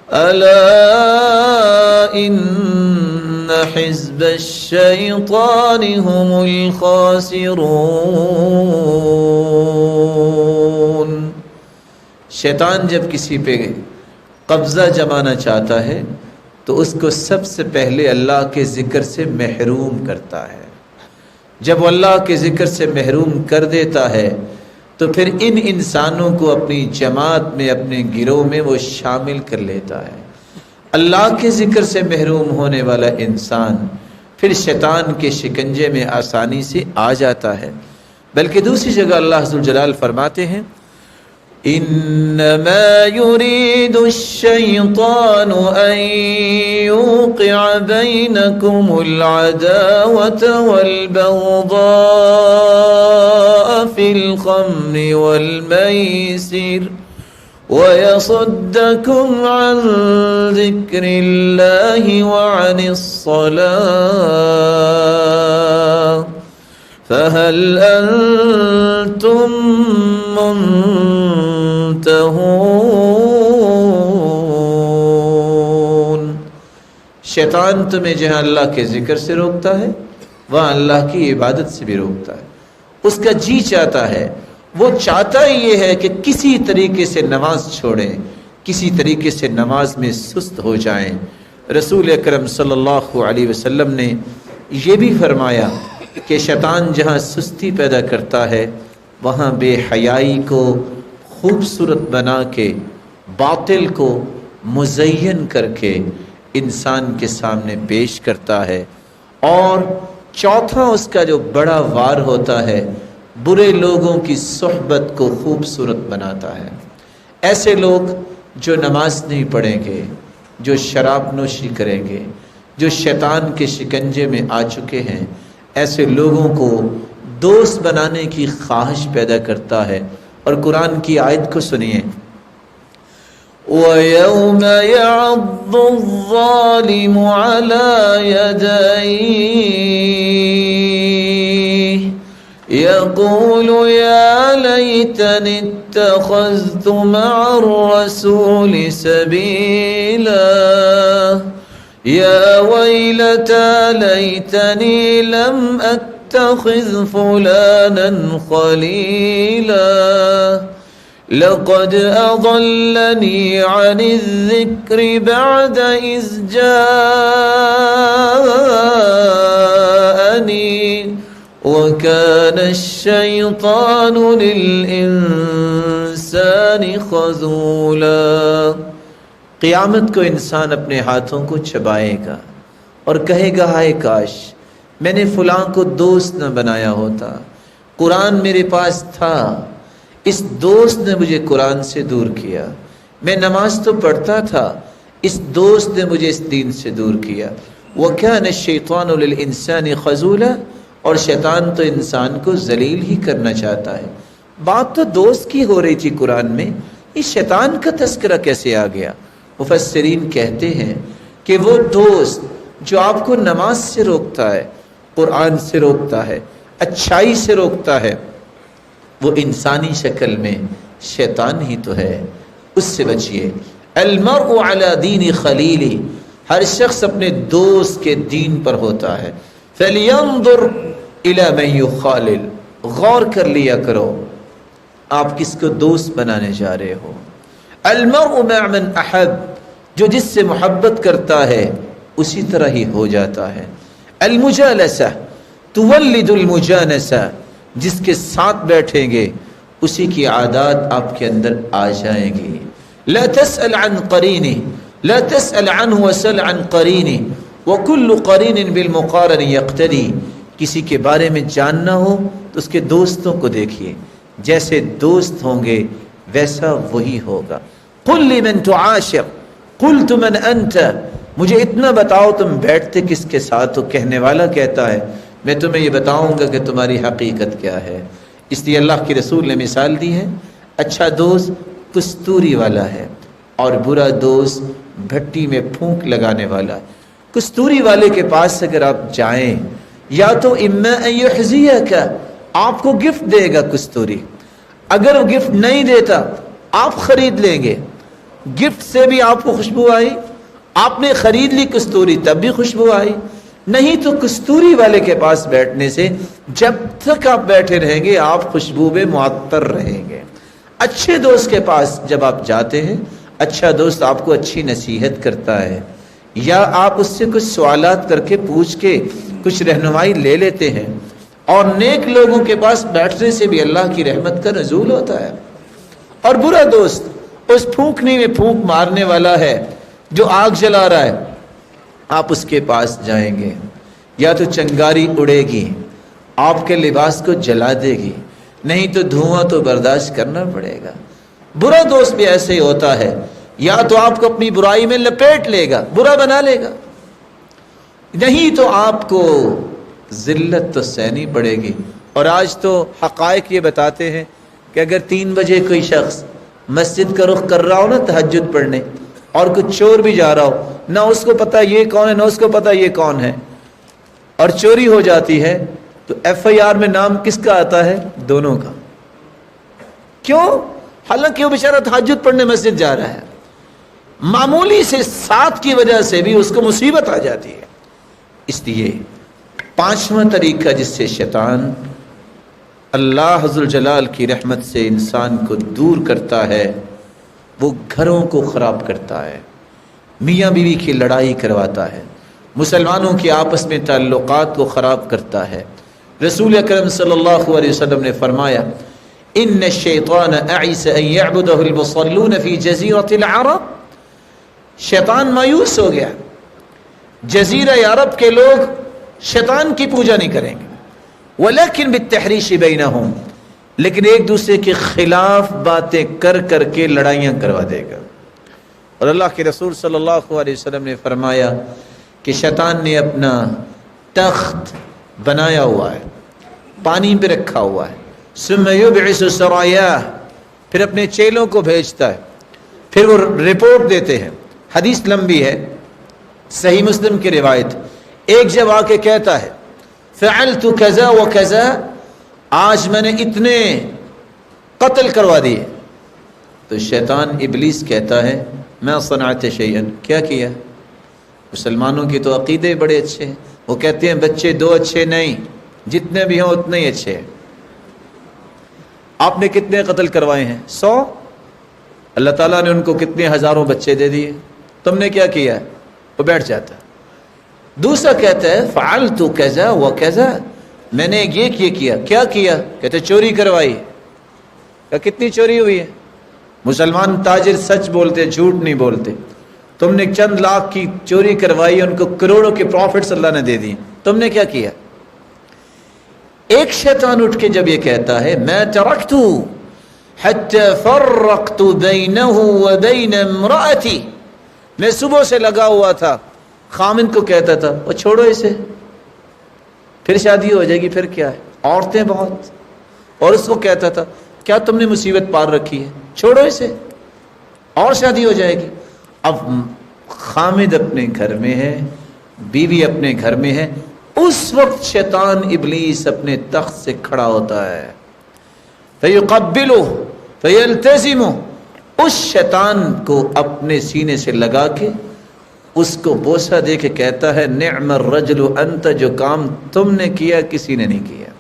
ألا إن حزب الشيطان هم الخاسرون۔ شیطان جب کسی پہ قبضہ جمانا چاہتا ہے تو اس کو سب سے پہلے اللہ کے ذکر سے محروم کرتا ہے۔ جب وہ اللہ کے ذکر سے محروم کر دیتا ہے تو پھر ان انسانوں کو اپنی جماعت میں، اپنے گروہ میں وہ شامل کر لیتا ہے۔ اللہ کے ذکر سے محروم ہونے والا انسان پھر شیطان کے شکنجے میں آسانی سے آ جاتا ہے۔ بلکہ دوسری جگہ اللہ ذوالجلال فرماتے ہیں انما يريد الشيطان ان يوقع بينكم العداوة والبغضاء في الخمر والميسر ويصدكم عن ذكر الله وعن الصلاة فهل أنتم منتهون۔ شیطان تمہیں جہاں اللہ کے ذکر سے روکتا ہے وہاں اللہ کی عبادت سے بھی روکتا ہے۔ اس کا جی چاہتا ہے، وہ چاہتا ہی یہ ہے کہ کسی طریقے سے نماز چھوڑیں، کسی طریقے سے نماز میں سست ہو جائیں۔ رسول اکرم صلی اللہ علیہ وسلم نے یہ بھی فرمایا کہ شیطان جہاں سستی پیدا کرتا ہے وہاں بے حیائی کو خوبصورت بنا کے، باطل کو مزین کر کے انسان کے سامنے پیش کرتا ہے۔ اور چوتھا اس کا جو بڑا وار ہوتا ہے، برے لوگوں کی صحبت کو خوبصورت بناتا ہے۔ ایسے لوگ جو نماز نہیں پڑھیں گے، جو شراب نوشی کریں گے، جو شیطان کے شکنجے میں آ چکے ہیں، ایسے لوگوں کو دوست بنانے کی خواہش پیدا کرتا ہے۔ اور قرآن کی آیت کو سنیے وَيَوْمَ يَعَضُّ الظَّالِمُ عَلَى يَدَيْهِ يَقُولُ يَا لَيْتَنِي اتَّخَذْتُ مَعَ الرَّسُولِ سَبِيلًا يَا وَيْلَتَى لَيْتَنِي لَمْ أَتَّخِذْ فُلَانًا خَلِيلًا لَقَدْ أَضَلَّنِي عَنِ الذِّكْرِ بَعْدَ إِذْ جَاءَنِي وَكَانَ الشَّيْطَانُ لِلْإِنسَانِ خَذُولًا۔ قیامت کو انسان اپنے ہاتھوں کو چبائے گا اور کہے گا ہائے کاش میں نے فلاں کو دوست نہ بنایا ہوتا، قرآن میرے پاس تھا، اس دوست نے مجھے قرآن سے دور کیا، میں نماز تو پڑھتا تھا، اس دوست نے مجھے اس دین سے دور کیا۔ وَكَانَ الشَّيْطَانُ لِلْإِنسَانِ خَذُولًا، اور شیطان تو انسان کو ذلیل ہی کرنا چاہتا ہے۔ بات تو دوست کی ہو رہی تھی قرآن میں، اس شیطان کا تذکرہ کیسے آ گیا؟ مفسرین کہتے ہیں کہ وہ دوست جو آپ کو نماز سے روکتا ہے، قرآن سے روکتا ہے، اچھائی سے روکتا ہے، وہ انسانی شکل میں شیطان ہی تو ہے، اس سے بچیے۔ المرء علی دین خلیلی، ہر شخص اپنے دوست کے دین پر ہوتا ہے۔ فَلْيَنْظُرْ إِلَى مَنْ يُخَالِلُ، غور کر لیا کرو آپ کس کو دوست بنانے جا رہے ہو۔ المرء مع من احب، جو جس سے محبت کرتا ہے اسی طرح ہی ہو جاتا ہے۔ المجالسہ تولد المجانسہ، جس کے ساتھ بیٹھیں گے اسی کی عادات آپ کے اندر آ جائیں گی۔ لا تسأل عن قرینہ، لا تسأل عنہ وسل عن قرینہ، وکل قرین بالمقارن یقتدی، کسی کے بارے میں جاننا ہو تو اس کے دوستوں کو دیکھیے، جیسے دوست ہوں گے ویسا وہی ہوگا۔ قل لمن تعاشر قلت من انت، مجھے اتنا بتاؤ تم بیٹھتے کس کے ساتھ ہو، کہنے والا کہتا ہے میں تمہیں یہ بتاؤں گا کہ تمہاری حقیقت کیا ہے۔ اس لیے اللہ کے رسول نے مثال دی ہے، اچھا دوست کستوری والا ہے اور برا دوست بھٹی میں پھونک لگانے والا ہے۔ کستوری والے کے پاس اگر آپ جائیں، یا تو اما ان یحزیک، آپ کو گفٹ دے گا کستوری، اگر وہ گفٹ نہیں دیتا آپ خرید لیں گے، گفٹ سے بھی آپ کو خوشبو آئی، آپ نے خرید لی کستوری تب بھی خوشبو آئی، نہیں تو کستوری والے کے پاس بیٹھنے سے جب تک آپ بیٹھے رہیں گے آپ خوشبو میں معطر رہیں گے۔ اچھے دوست کے پاس جب آپ جاتے ہیں، اچھا دوست آپ کو اچھی نصیحت کرتا ہے، یا آپ اس سے کچھ سوالات کر کے پوچھ کے کچھ رہنمائی لے لیتے ہیں، اور نیک لوگوں کے پاس بیٹھنے سے بھی اللہ کی رحمت کا نزول ہوتا ہے. اور برا دوست اس پھونکنے میں پھونک مارنے والا ہے جو آگ جلا رہا ہے، آپ اس کے پاس جائیں گے یا تو چنگاری اڑے گی، آپ کے لباس کو جلا دے گی، نہیں تو دھواں تو برداشت کرنا پڑے گا. برا دوست بھی ایسے ہی ہوتا ہے، یا تو آپ کو اپنی برائی میں لپیٹ لے گا، برا بنا لے گا، نہیں تو آپ کو ذلت تو سہنی پڑے گی. اور آج تو حقائق یہ بتاتے ہیں کہ اگر 3 بجے کوئی شخص مسجد کا رخ کر رہا ہو نا تہجد پڑھنے، اور کچھ چور بھی جا رہا ہو، نہ اس کو پتا یہ کون ہے نہ اس کو پتا یہ کون ہے، اور چوری ہو جاتی ہے، تو FIR میں نام کس کا آتا ہے؟ دونوں کا. کیوں؟ حالانکہ وہ بیچارہ تہجد پڑھنے مسجد جا رہا ہے، معمولی سے ساتھ کی وجہ سے بھی اس کو مصیبت آ جاتی ہے. اس لیے 5واں طریقہ جس سے شیطان اللہ عز الجلال کی رحمت سے انسان کو دور کرتا ہے، وہ گھروں کو خراب کرتا ہے، میاں بیوی کی لڑائی کرواتا ہے، مسلمانوں کے آپس میں تعلقات کو خراب کرتا ہے. رسول اکرم صلی اللہ علیہ وسلم نے فرمایا ان الشیطان اعیس ان یعبدہ المصلون فی جزیرۃ العرب. شیطان مایوس ہو گیا، جزیرہ عرب کے لوگ شیطان کی پوجا نہیں کریں گے، ولیکن بالتحریش بینہم، لیکن ایک دوسرے کے خلاف باتیں کر کر کے لڑائیاں کروا دے گا. اور اللہ کے رسول صلی اللہ علیہ وسلم نے فرمایا کہ شیطان نے اپنا تخت بنایا ہوا ہے، پانی پہ رکھا ہوا ہے، ثم یبعث سرایاہ، پھر اپنے چیلوں کو بھیجتا ہے، پھر وہ رپورٹ دیتے ہیں. حدیث لمبی ہے، صحیح مسلم کی روایت. ایک جب آ کے کہتا ہے فعلت کذا و کذا، آج میں نے اتنے قتل کروا دیے، تو شیطان ابلیس کہتا ہے ما صنعت شیئا، کیا کیا؟ مسلمانوں کے تو عقیدے بڑے اچھے ہیں، وہ کہتے ہیں بچے 2 اچھے نہیں، جتنے بھی ہوں اتنے ہی اچھے ہیں. آپ نے کتنے قتل کروائے ہیں؟ 100. اللہ تعالیٰ نے ان کو کتنے ہزاروں بچے دے دیے، تم نے کیا کیا؟ وہ بیٹھ جاتا. دوسرا کہتا ہے فعلت کذا و کذا، میں نے یہ کیا. کیا کیا؟ کہتے چوری کروائی. کہ کتنی چوری ہوئی ہے؟ مسلمان تاجر سچ بولتے، جھوٹ نہیں بولتے. تم نے چند لاکھ کی چوری کروائی، ان کو کروڑوں کے پروفٹس اللہ نے دے دیے، تم نے کیا کیا؟ ایک شیطان اٹھ کے جب یہ کہتا ہے میں ترکت حتی فرقت بینہ وبین امرأتی، میں صبح سے لگا ہوا تھا، خامن کو کہتا تھا وہ چھوڑو اسے، پھر شادی ہو جائے گی، پھر کیا ہے، عورتیں بہت، اور اس کو کہتا تھا کیا تم نے مصیبت پار رکھی ہے، چھوڑو اسے اور شادی ہو جائے گی. اب خامد اپنے گھر میں ہے، بیوی اپنے گھر میں ہے، اس وقت شیطان ابلیس اپنے تخت سے کھڑا ہوتا ہے. فَيُقَبِّلُهُ فَيَلْتَزِمُهُ، اس شیطان کو اپنے سینے سے لگا کے اس کو بوسہ دے کے کہتا ہے نعم الرجل انت، جو کام تم نے کیا کسی نے نہیں کیا.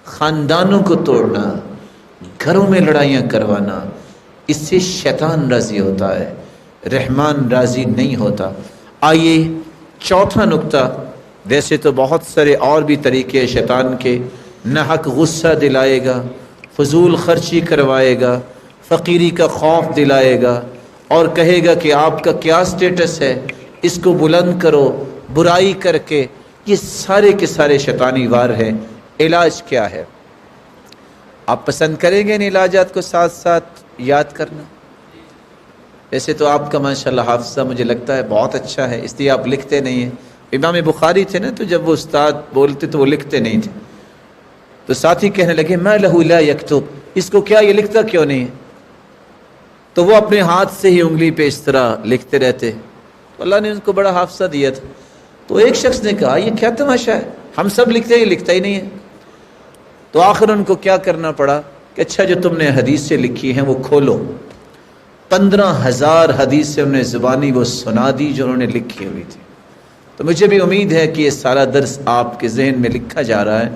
خاندانوں کو توڑنا، گھروں میں لڑائیاں کروانا، اس سے شیطان راضی ہوتا ہے، رحمان راضی نہیں ہوتا. آئیے چوتھا نقطہ، ویسے تو بہت سارے اور بھی طریقے شیطان کے، نہ حق غصہ دلائے گا، فضول خرچی کروائے گا، فقیری کا خوف دلائے گا، اور کہے گا کہ آپ کا کیا سٹیٹس ہے، اس کو بلند کرو، برائی کر کے. یہ سارے کے سارے شیطانی وار ہیں. علاج کیا ہے؟ آپ پسند کریں گے ان علاجات کو ساتھ ساتھ یاد کرنا؟ ویسے تو آپ کا ماشاءاللہ حافظہ مجھے لگتا ہے بہت اچھا ہے، اس لیے آپ لکھتے نہیں ہیں. امام بخاری تھے نا، تو جب وہ استاد بولتے تو وہ لکھتے نہیں تھے، تو ساتھی کہنے لگے ما لہ لا یکتب، اس کو کیا یہ لکھتا کیوں نہیں ہے؟ تو وہ اپنے ہاتھ سے ہی انگلی پہ اس طرح لکھتے رہتے. اللہ نے ان کو بڑا حافظہ دیا تھا. تو ایک شخص نے کہا یہ کیا تماشا ہے، ہم سب لکھتے ہیں، لکھتا ہی نہیں ہے. تو آخر ان کو کیا کرنا پڑا کہ اچھا جو تم نے حدیث سے لکھی ہیں وہ کھولو. 15,000 حدیث سے انہوں نے زبانی وہ سنا دی جو انہوں نے لکھی ہوئی تھی. تو مجھے بھی امید ہے کہ یہ سارا درس آپ کے ذہن میں لکھا جا رہا ہے،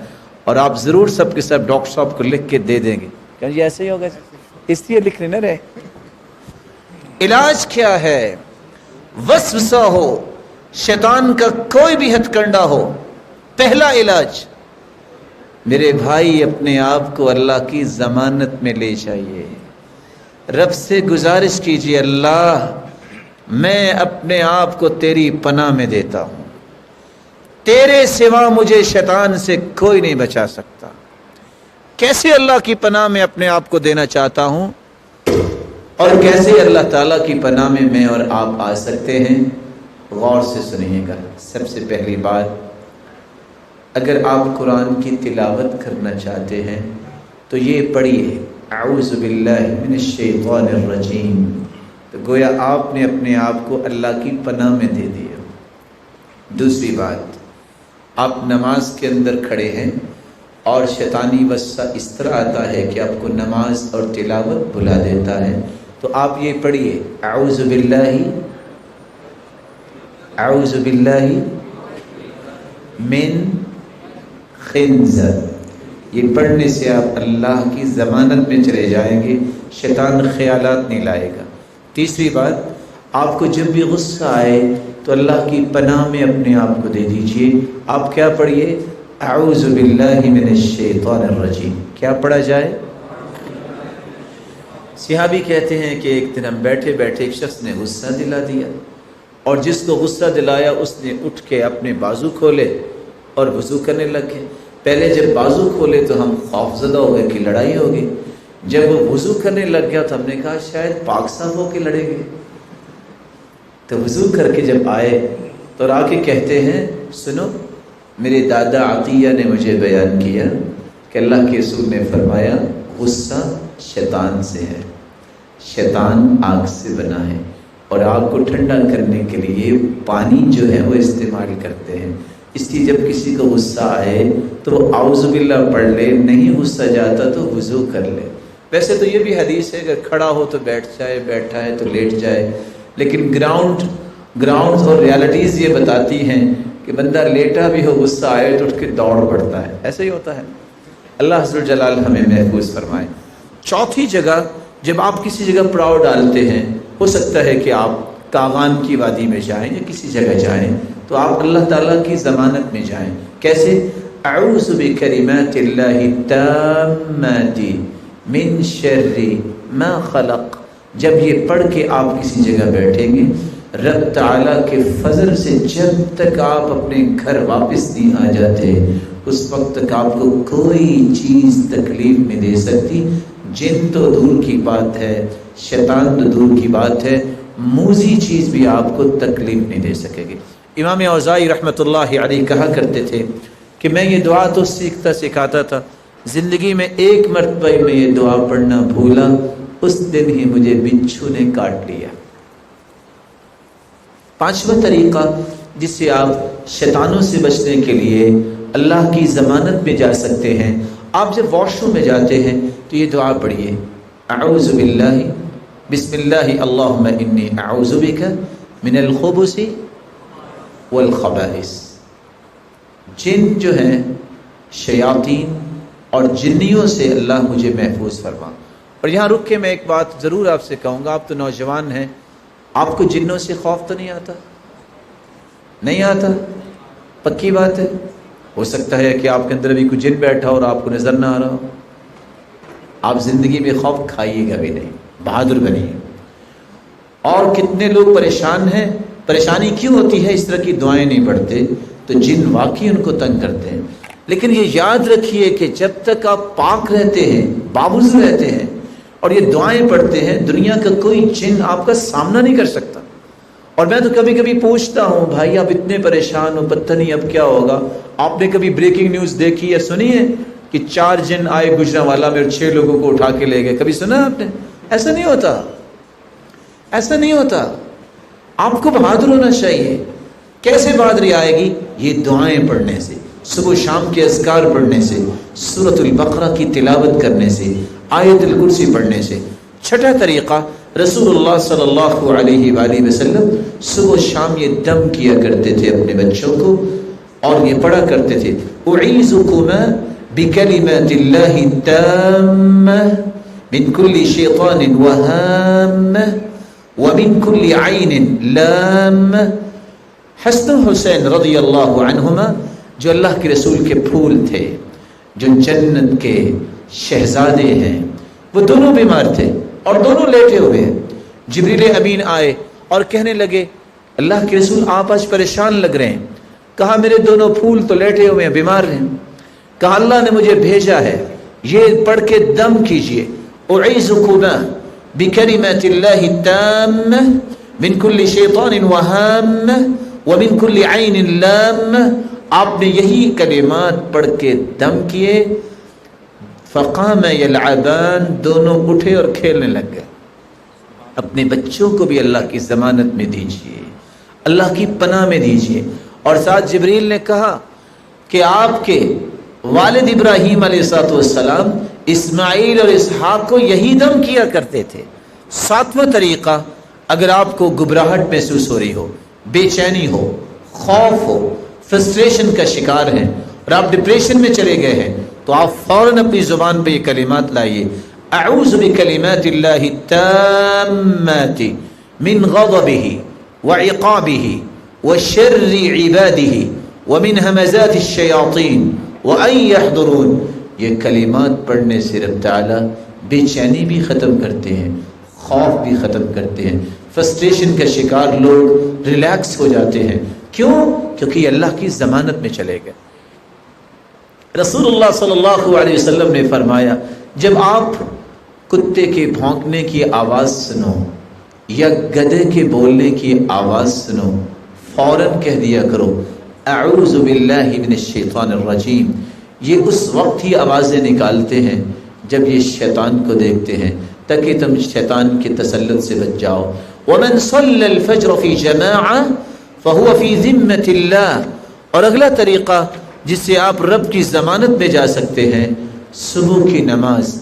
اور آپ ضرور سب کے سب ڈاکٹر صاحب کو لکھ کے دے دیں گے. کہ یہ ایسے ہی ہوگا، اس لیے لکھنے نہ رہے. علاج کیا ہے؟ وسوسہ ہو، شیطان کا کوئی بھی ہتھ کنڈا ہو، پہلا علاج میرے بھائی اپنے آپ کو اللہ کی ضمانت میں لے جائیے، رب سے گزارش کیجیے، اللہ میں اپنے آپ کو تیری پناہ میں دیتا ہوں، تیرے سوا مجھے شیطان سے کوئی نہیں بچا سکتا۔ کیسے اللہ کی پناہ میں اپنے آپ کو دینا چاہتا ہوں اور کیسے اللہ تعالیٰ کی پناہ میں اور آپ آ سکتے ہیں، غور سے سنیے گا۔ سب سے پہلی بات، اگر آپ قرآن کی تلاوت کرنا چاہتے ہیں تو یہ پڑھیے اعوذ باللہ من الشیطان الرجیم، تو گویا آپ نے اپنے آپ کو اللہ کی پناہ میں دے دیا۔ دوسری بات، آپ نماز کے اندر کھڑے ہیں اور شیطانی وسوسہ اس طرح آتا ہے کہ آپ کو نماز اور تلاوت بھلا دیتا ہے، تو آپ یہ پڑھیے اعوذ باللہ من خنزر، یہ پڑھنے سے آپ اللہ کی ضمانت میں چلے جائیں گے، شیطان خیالات نہیں لائے گا۔ تیسری بات، آپ کو جب بھی غصہ آئے تو اللہ کی پناہ میں اپنے آپ کو دے دیجئے۔ آپ کیا پڑھیے؟ اعوذ باللہ من الشیطان الرجیم۔ کیا پڑھا جائے؟ صحابی کہتے ہیں کہ ایک دن ہم بیٹھے بیٹھے ایک شخص نے غصہ دلا دیا، اور جس کو غصہ دلایا اس نے اٹھ کے اپنے بازو کھولے اور وضو کرنے لگ گئے۔ پہلے جب بازو کھولے تو ہم خوفزدہ ہو گئے کہ لڑائی ہوگی، جب وہ وضو کرنے لگ گیا تو ہم نے کہا شاید پاک صاف ہو کے لڑیں گے، تو وضو کر کے جب آئے تو آ کے کہتے ہیں سنو، میرے دادا عطیہ نے مجھے بیان کیا کہ اللہ کے رسول نے فرمایا غصہ شیطان سے ہے، شیطان آگ سے بنا ہے، اور آگ کو ٹھنڈا کرنے کے لیے پانی جو ہے وہ استعمال کرتے ہیں، اس لیے جب کسی کو غصہ آئے تو وہ اعوذ باللہ پڑھ لے، نہیں غصہ جاتا تو وضو کر لے۔ ویسے تو یہ بھی حدیث ہے کہ کھڑا ہو تو بیٹھ جائے، بیٹھا ہے تو لیٹ جائے، لیکن گراؤنڈ اور ریالٹیز یہ بتاتی ہیں کہ بندہ لیٹا بھی ہو غصہ آئے تو اٹھ کے دوڑ پڑتا ہے، ایسا ہی ہوتا ہے۔ اللہ عز و جلال ہمیں محفوظ فرمائے۔ چوتھی جگہ، جب آپ کسی جگہ پڑاؤ ڈالتے ہیں، ہو سکتا ہے کہ آپ کاغان کی وادی میں جائیں یا کسی جگہ جائیں، تو آپ اللہ تعالیٰ کی ضمانت میں جائیں۔ کیسے؟ اعوذ بکلمات اللہ التامات من شر ما خلق۔ جب یہ پڑھ کے آپ کسی جگہ بیٹھیں گے، رب تعالیٰ کے فضل سے جب تک آپ اپنے گھر واپس نہیں آ جاتے، اس وقت تک آپ کو کوئی چیز تکلیف نہیں دے سکتی۔ جن تو دور کی بات ہے، شیطان تو دور کی بات ہے، موذی چیز بھی آپ کو تکلیف نہیں دے سکے گی۔ امام اوزاعی رحمۃ اللہ علیہ کہا کرتے تھے کہ میں یہ دعا تو سیکھتا سکھاتا تھا، زندگی میں ایک مرتبہ میں یہ دعا پڑھنا بھولا، اس دن ہی مجھے بچھو نے کاٹ لیا۔ پانچواں طریقہ جس سے آپ شیطانوں سے بچنے کے لیے اللہ کی ضمانت میں جا سکتے ہیں، آپ جب واش روم میں جاتے ہیں تو یہ دعا پڑھیے اعوذ باللہ بسم اللہ اللہم انی اعوذ بک من الخبث والخبائث۔ جن جو ہیں شیاطین اور جنیوں سے اللہ مجھے محفوظ فرما۔ اور یہاں رک کے میں ایک بات ضرور آپ سے کہوں گا، آپ تو نوجوان ہیں، آپ کو جنوں سے خوف تو نہیں آتا؟ نہیں آتا؟ پکی بات ہے۔ ہو سکتا ہے کہ آپ کے اندر بھی کوئی جن بیٹھا اور آپ کو نظر نہ آ رہا ہو، آپ زندگی میں خوف کھائیے گا بھی نہیں، بہادر بنیے۔ اور کتنے لوگ پریشان ہیں، پریشانی کیوں ہوتی ہے؟ اس طرح کی دعائیں نہیں پڑھتے تو جن واقعی ان کو تنگ کرتے ہیں۔ لیکن یہ یاد رکھیے کہ جب تک آپ پاک رہتے ہیں، بابوز رہتے ہیں اور یہ دعائیں پڑھتے ہیں، دنیا کا کوئی جن آپ کا سامنا نہیں کر سکتا۔ اور میں تو کبھی کبھی پوچھتا ہوں بھائی آپ اتنے پریشان ہو، پتہ نہیں اب کیا ہوگا۔ آپ نے کبھی بریکنگ نیوز دیکھی یا سنی ہے کہ 4 جن آئے گجرانوالہ میں اور 6 لوگوں کو اٹھا کے لے گئے؟ کبھی سنا آپ نے؟ ایسا نہیں ہوتا، ایسا نہیں ہوتا۔ آپ کو بہادر ہونا چاہیے۔ کیسے بہادری آئے گی؟ یہ دعائیں پڑھنے سے، صبح شام کے اذکار پڑھنے سے، سورۃ البقرہ کی تلاوت کرنے سے، آیت الکرسی پڑھنے سے۔ چھٹا طریقہ، رسول اللہ صلی اللہ علیہ وآلہ وسلم صبح شام یہ دم کیا کرتے تھے اپنے بچوں کو، اور یہ پڑھا کرتے تھے اعیذکما بکلمات اللہ التامہ من کل شیطان وہامہ ومن کل عین لامہ۔ حسن حسین رضی اللہ عنہما جو اللہ کے رسول کے پھول تھے، جو جنت کے شہزادے ہیں وہ دونوں بیمار تھے اور دونوں لیٹے ہوئے ہیں. جبریل امین آئے اور کہنے لگے اللہ کے رسول آپ آج پریشان لگ رہے ہیں. کہا میرے دونوں پھول تو لیٹے ہوئے ہیں، بیمار ہیں. کہا اللہ نے مجھے بھیجا ہے، یہ پڑھ کے دم کیجئے اعیذکما بکلمات اللہ التامہ من کل شیطان وہامہ ومن کل عین لامہ. آپ نے یہی کلمات پڑھ کے دم کیے. فقام یلعبان، دونوں اٹھے اور کھیلنے لگ گئے. اپنے بچوں کو بھی اللہ کی ضمانت میں دیجئے، اللہ کی پناہ میں دیجئے. اور ساتھ جبریل نے کہا کہ آپ کے والد ابراہیم علیہ السلام اسماعیل اور اسحاق کو یہی دم کیا کرتے تھے. 7واں طریقہ، اگر آپ کو گھبراہٹ محسوس ہو رہی ہو، بے چینی ہو، خوف ہو، فرسٹریشن کا شکار ہیں اور آپ ڈپریشن میں چلے گئے ہیں، تو آپ فوراً اپنی زبان پہ یہ کلمات لائیے. اعوذ بکلمات اللہ التامات من غضبہ وعقابہ وشر عبادہ ومن ہمزات الشیاطین وان یحضرون. یہ کلمات پڑھنے سے رب تعالیٰ بے چینی بھی ختم کرتے ہیں، خوف بھی ختم کرتے ہیں. فرسٹریشن کا شکار لوگ ریلیکس ہو جاتے ہیں. کیوں؟ کیونکہ یہ اللہ کی ضمانت میں چلے گئے. رسول اللہ صلی اللہ علیہ وسلم نے فرمایا جب آپ کتے کے بھونکنے کی آواز سنو یا گدھے کے بولنے کی آواز سنو، فوراً کہہ دیا کرو اعوذ باللہ من الشیطان الرجیم. یہ اس وقت ہی آوازیں نکالتے ہیں جب یہ شیطان کو دیکھتے ہیں، تاکہ تم شیطان کے تسلط سے بچ جاؤ. ومن صلی الفجر فی جماعہ فہو فی ذمۃ اللہ. اور اگلا طریقہ جس سے آپ رب کی ضمانت میں جا سکتے ہیں، صبح کی نماز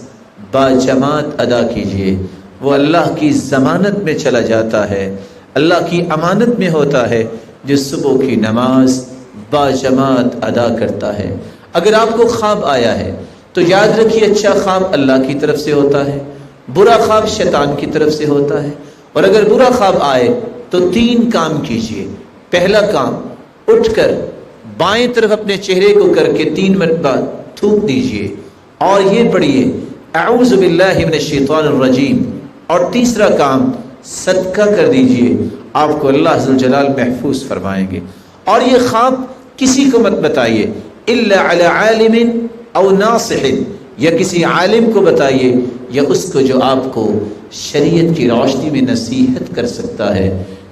باجماعت ادا کیجئے. وہ اللہ کی ضمانت میں چلا جاتا ہے، اللہ کی امانت میں ہوتا ہے جو صبح کی نماز باجماعت ادا کرتا ہے. اگر آپ کو خواب آیا ہے تو یاد رکھیے اچھا خواب اللہ کی طرف سے ہوتا ہے، برا خواب شیطان کی طرف سے ہوتا ہے. اور اگر برا خواب آئے تو 3 کام کیجئے. پہلا کام، اٹھ کر بائیں طرف اپنے چہرے کو کر کے 3 مرتبہ تھوک دیجئے اور یہ پڑھیے اعوذ باللہ من الشیطان الرجیم. اور تیسرا کام، صدقہ کر دیجئے، آپ کو اللہ عز و جلال محفوظ فرمائیں گے. اور یہ خواب کسی کو مت بتائیے الا علی عالم او ناصح، یا کسی عالم کو بتائیے یا اس کو جو آپ کو شریعت کی روشنی میں نصیحت کر سکتا ہے.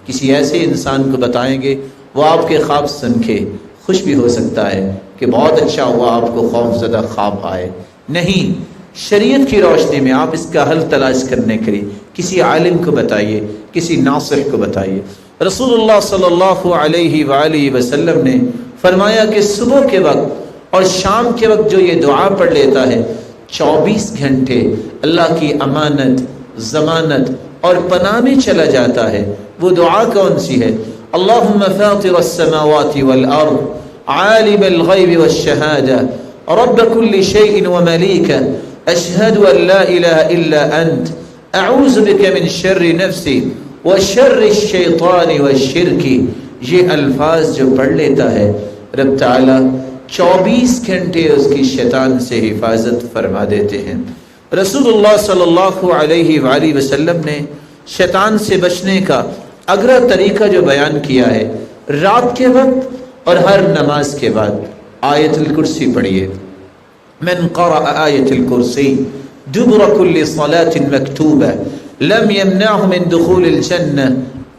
کسی ایسے انسان کو بتائیں گے وہ آپ کے خواب سن کے خوش بھی ہو سکتا ہے کہ بہت اچھا ہوا آپ کو خوف زدہ خواب آئے. نہیں، شریعت کی روشنی میں آپ اس کا حل تلاش کرنے کے لیے کسی عالم کو بتائیے، کسی ناصح کو بتائیے. رسول اللہ صلی اللہ علیہ وآلہ وسلم نے فرمایا کہ صبح کے وقت اور شام کے وقت جو یہ دعا پڑھ لیتا ہے 24 گھنٹے اللہ کی امانت، ضمانت اور پناہ میں چلا جاتا ہے. وہ دعا کون سی ہے؟ اللہم فاطر السماوات والارض عالم الغیب والشہادہ رب کل شیء وملیکہ اشہد ان لا الہ الا انت اعوذ بک من شر نفسی وشر الشیطان والشرک. یہ الفاظ جو پڑھ لیتا ہے رب تعالی 24 گھنٹے اس کی شیطان سے حفاظت فرما دیتے ہیں. رسول اللہ صلی اللہ علیہ وآلہ وسلم نے شیطان سے بچنے کا اگلا طریقہ جو بیان کیا ہے، رات کے وقت اور ہر نماز کے بعد آیت الکرسی پڑھیے. من قرأ آیت الکرسی دبر کل صلاة مکتوبہ لم یمنعہ من دخول الجنہ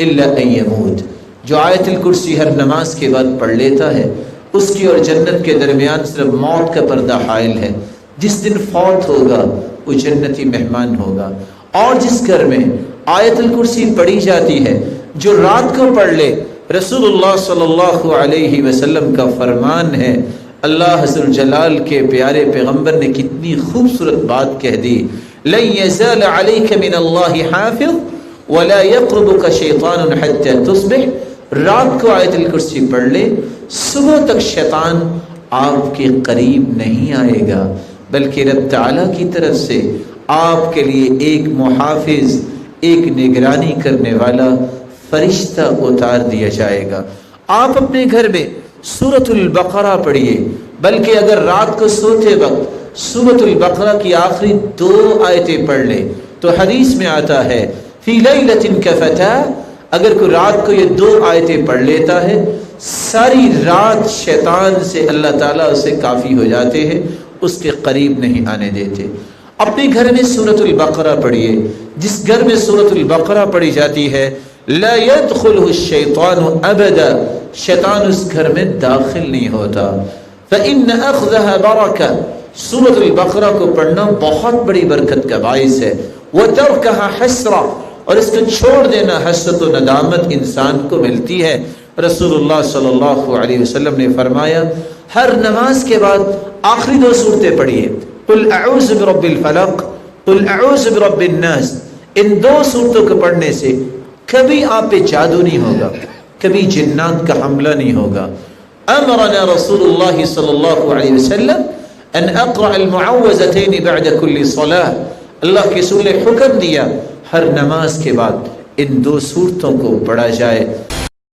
الا ان یموت. جو آیت الکرسی ہر نماز کے بعد پڑھ لیتا ہے اس کی اور جنت کے درمیان صرف موت کا پردہ حائل ہے. جس دن فوت ہوگا وہ جنتی مہمان ہوگا. اور جس گھر میں آیت الکرسی پڑھی جاتی ہے جو رات کو پڑھ لے، رسول اللہ صلی اللہ علیہ وسلم کا فرمان ہے، اللہ عز و جلال کے پیارے پیغمبر نے کتنی خوبصورت بات کہہ دی، لن یزال علیک من اللہ حافظ ولا یقربک شیطان حتی تصبح. رات کو آیت الکرسی پڑھ لے، صبح تک شیطان آپ کے قریب نہیں آئے گا، بلکہ رب تعالیٰ کی طرف سے آپ کے لیے ایک محافظ، ایک نگرانی کرنے والا فرشتہ اتار دیا جائے گا. آپ اپنے گھر میں سورۃ البقرہ پڑھیے بلکہ اگر رات کو سوتے وقت سورۃ البقرہ کی آخری 2 آیتیں پڑھ لے تو حدیث میں آتا ہے فی لیلۃ کفتہ، اگر کوئی رات کو یہ 2 آیتیں پڑھ لیتا ہے ساری رات شیطان سے اللہ تعالیٰ اسے کافی ہو جاتے ہیں، اس کے قریب نہیں آنے دیتے۔ اپنے گھر میں سورۃ البقرہ پڑھیے، جس گھر میں سورۃ البقرہ پڑھی جاتی ہے لا يدخلہ الشیطان ابدا، شیطان اس گھر میں داخل نہیں ہوتا۔ فإن أخذها برکہ، سورۃ البقرہ کو پڑھنا بہت بڑی برکت کا باعث ہے۔ وترکها حسرہ، اور اس کو چھوڑ دینا حسرت و ندامت انسان کو ملتی ہے۔ رسول اللہ صلی اللہ علیہ وسلم نے فرمایا ہر نماز کے بعد آخری 2 سورتیں پڑھیے، قل اعوذ برب الفلق، قل اعوذ برب الناس۔ ان 2 سورتوں کو پڑھنے سے کبھی آپ پہ جادو نہیں ہوگا، کبھی جنات کا حملہ نہیں ہوگا۔ امرنا رسول اللہ صلی اللہ علیہ وسلم ان اقرأ المعوذتین بعد کل صلاة، اللہ کے رسول نے حکم دیا ہر نماز کے بعد ان 2 سورتوں کو پڑھا جائے۔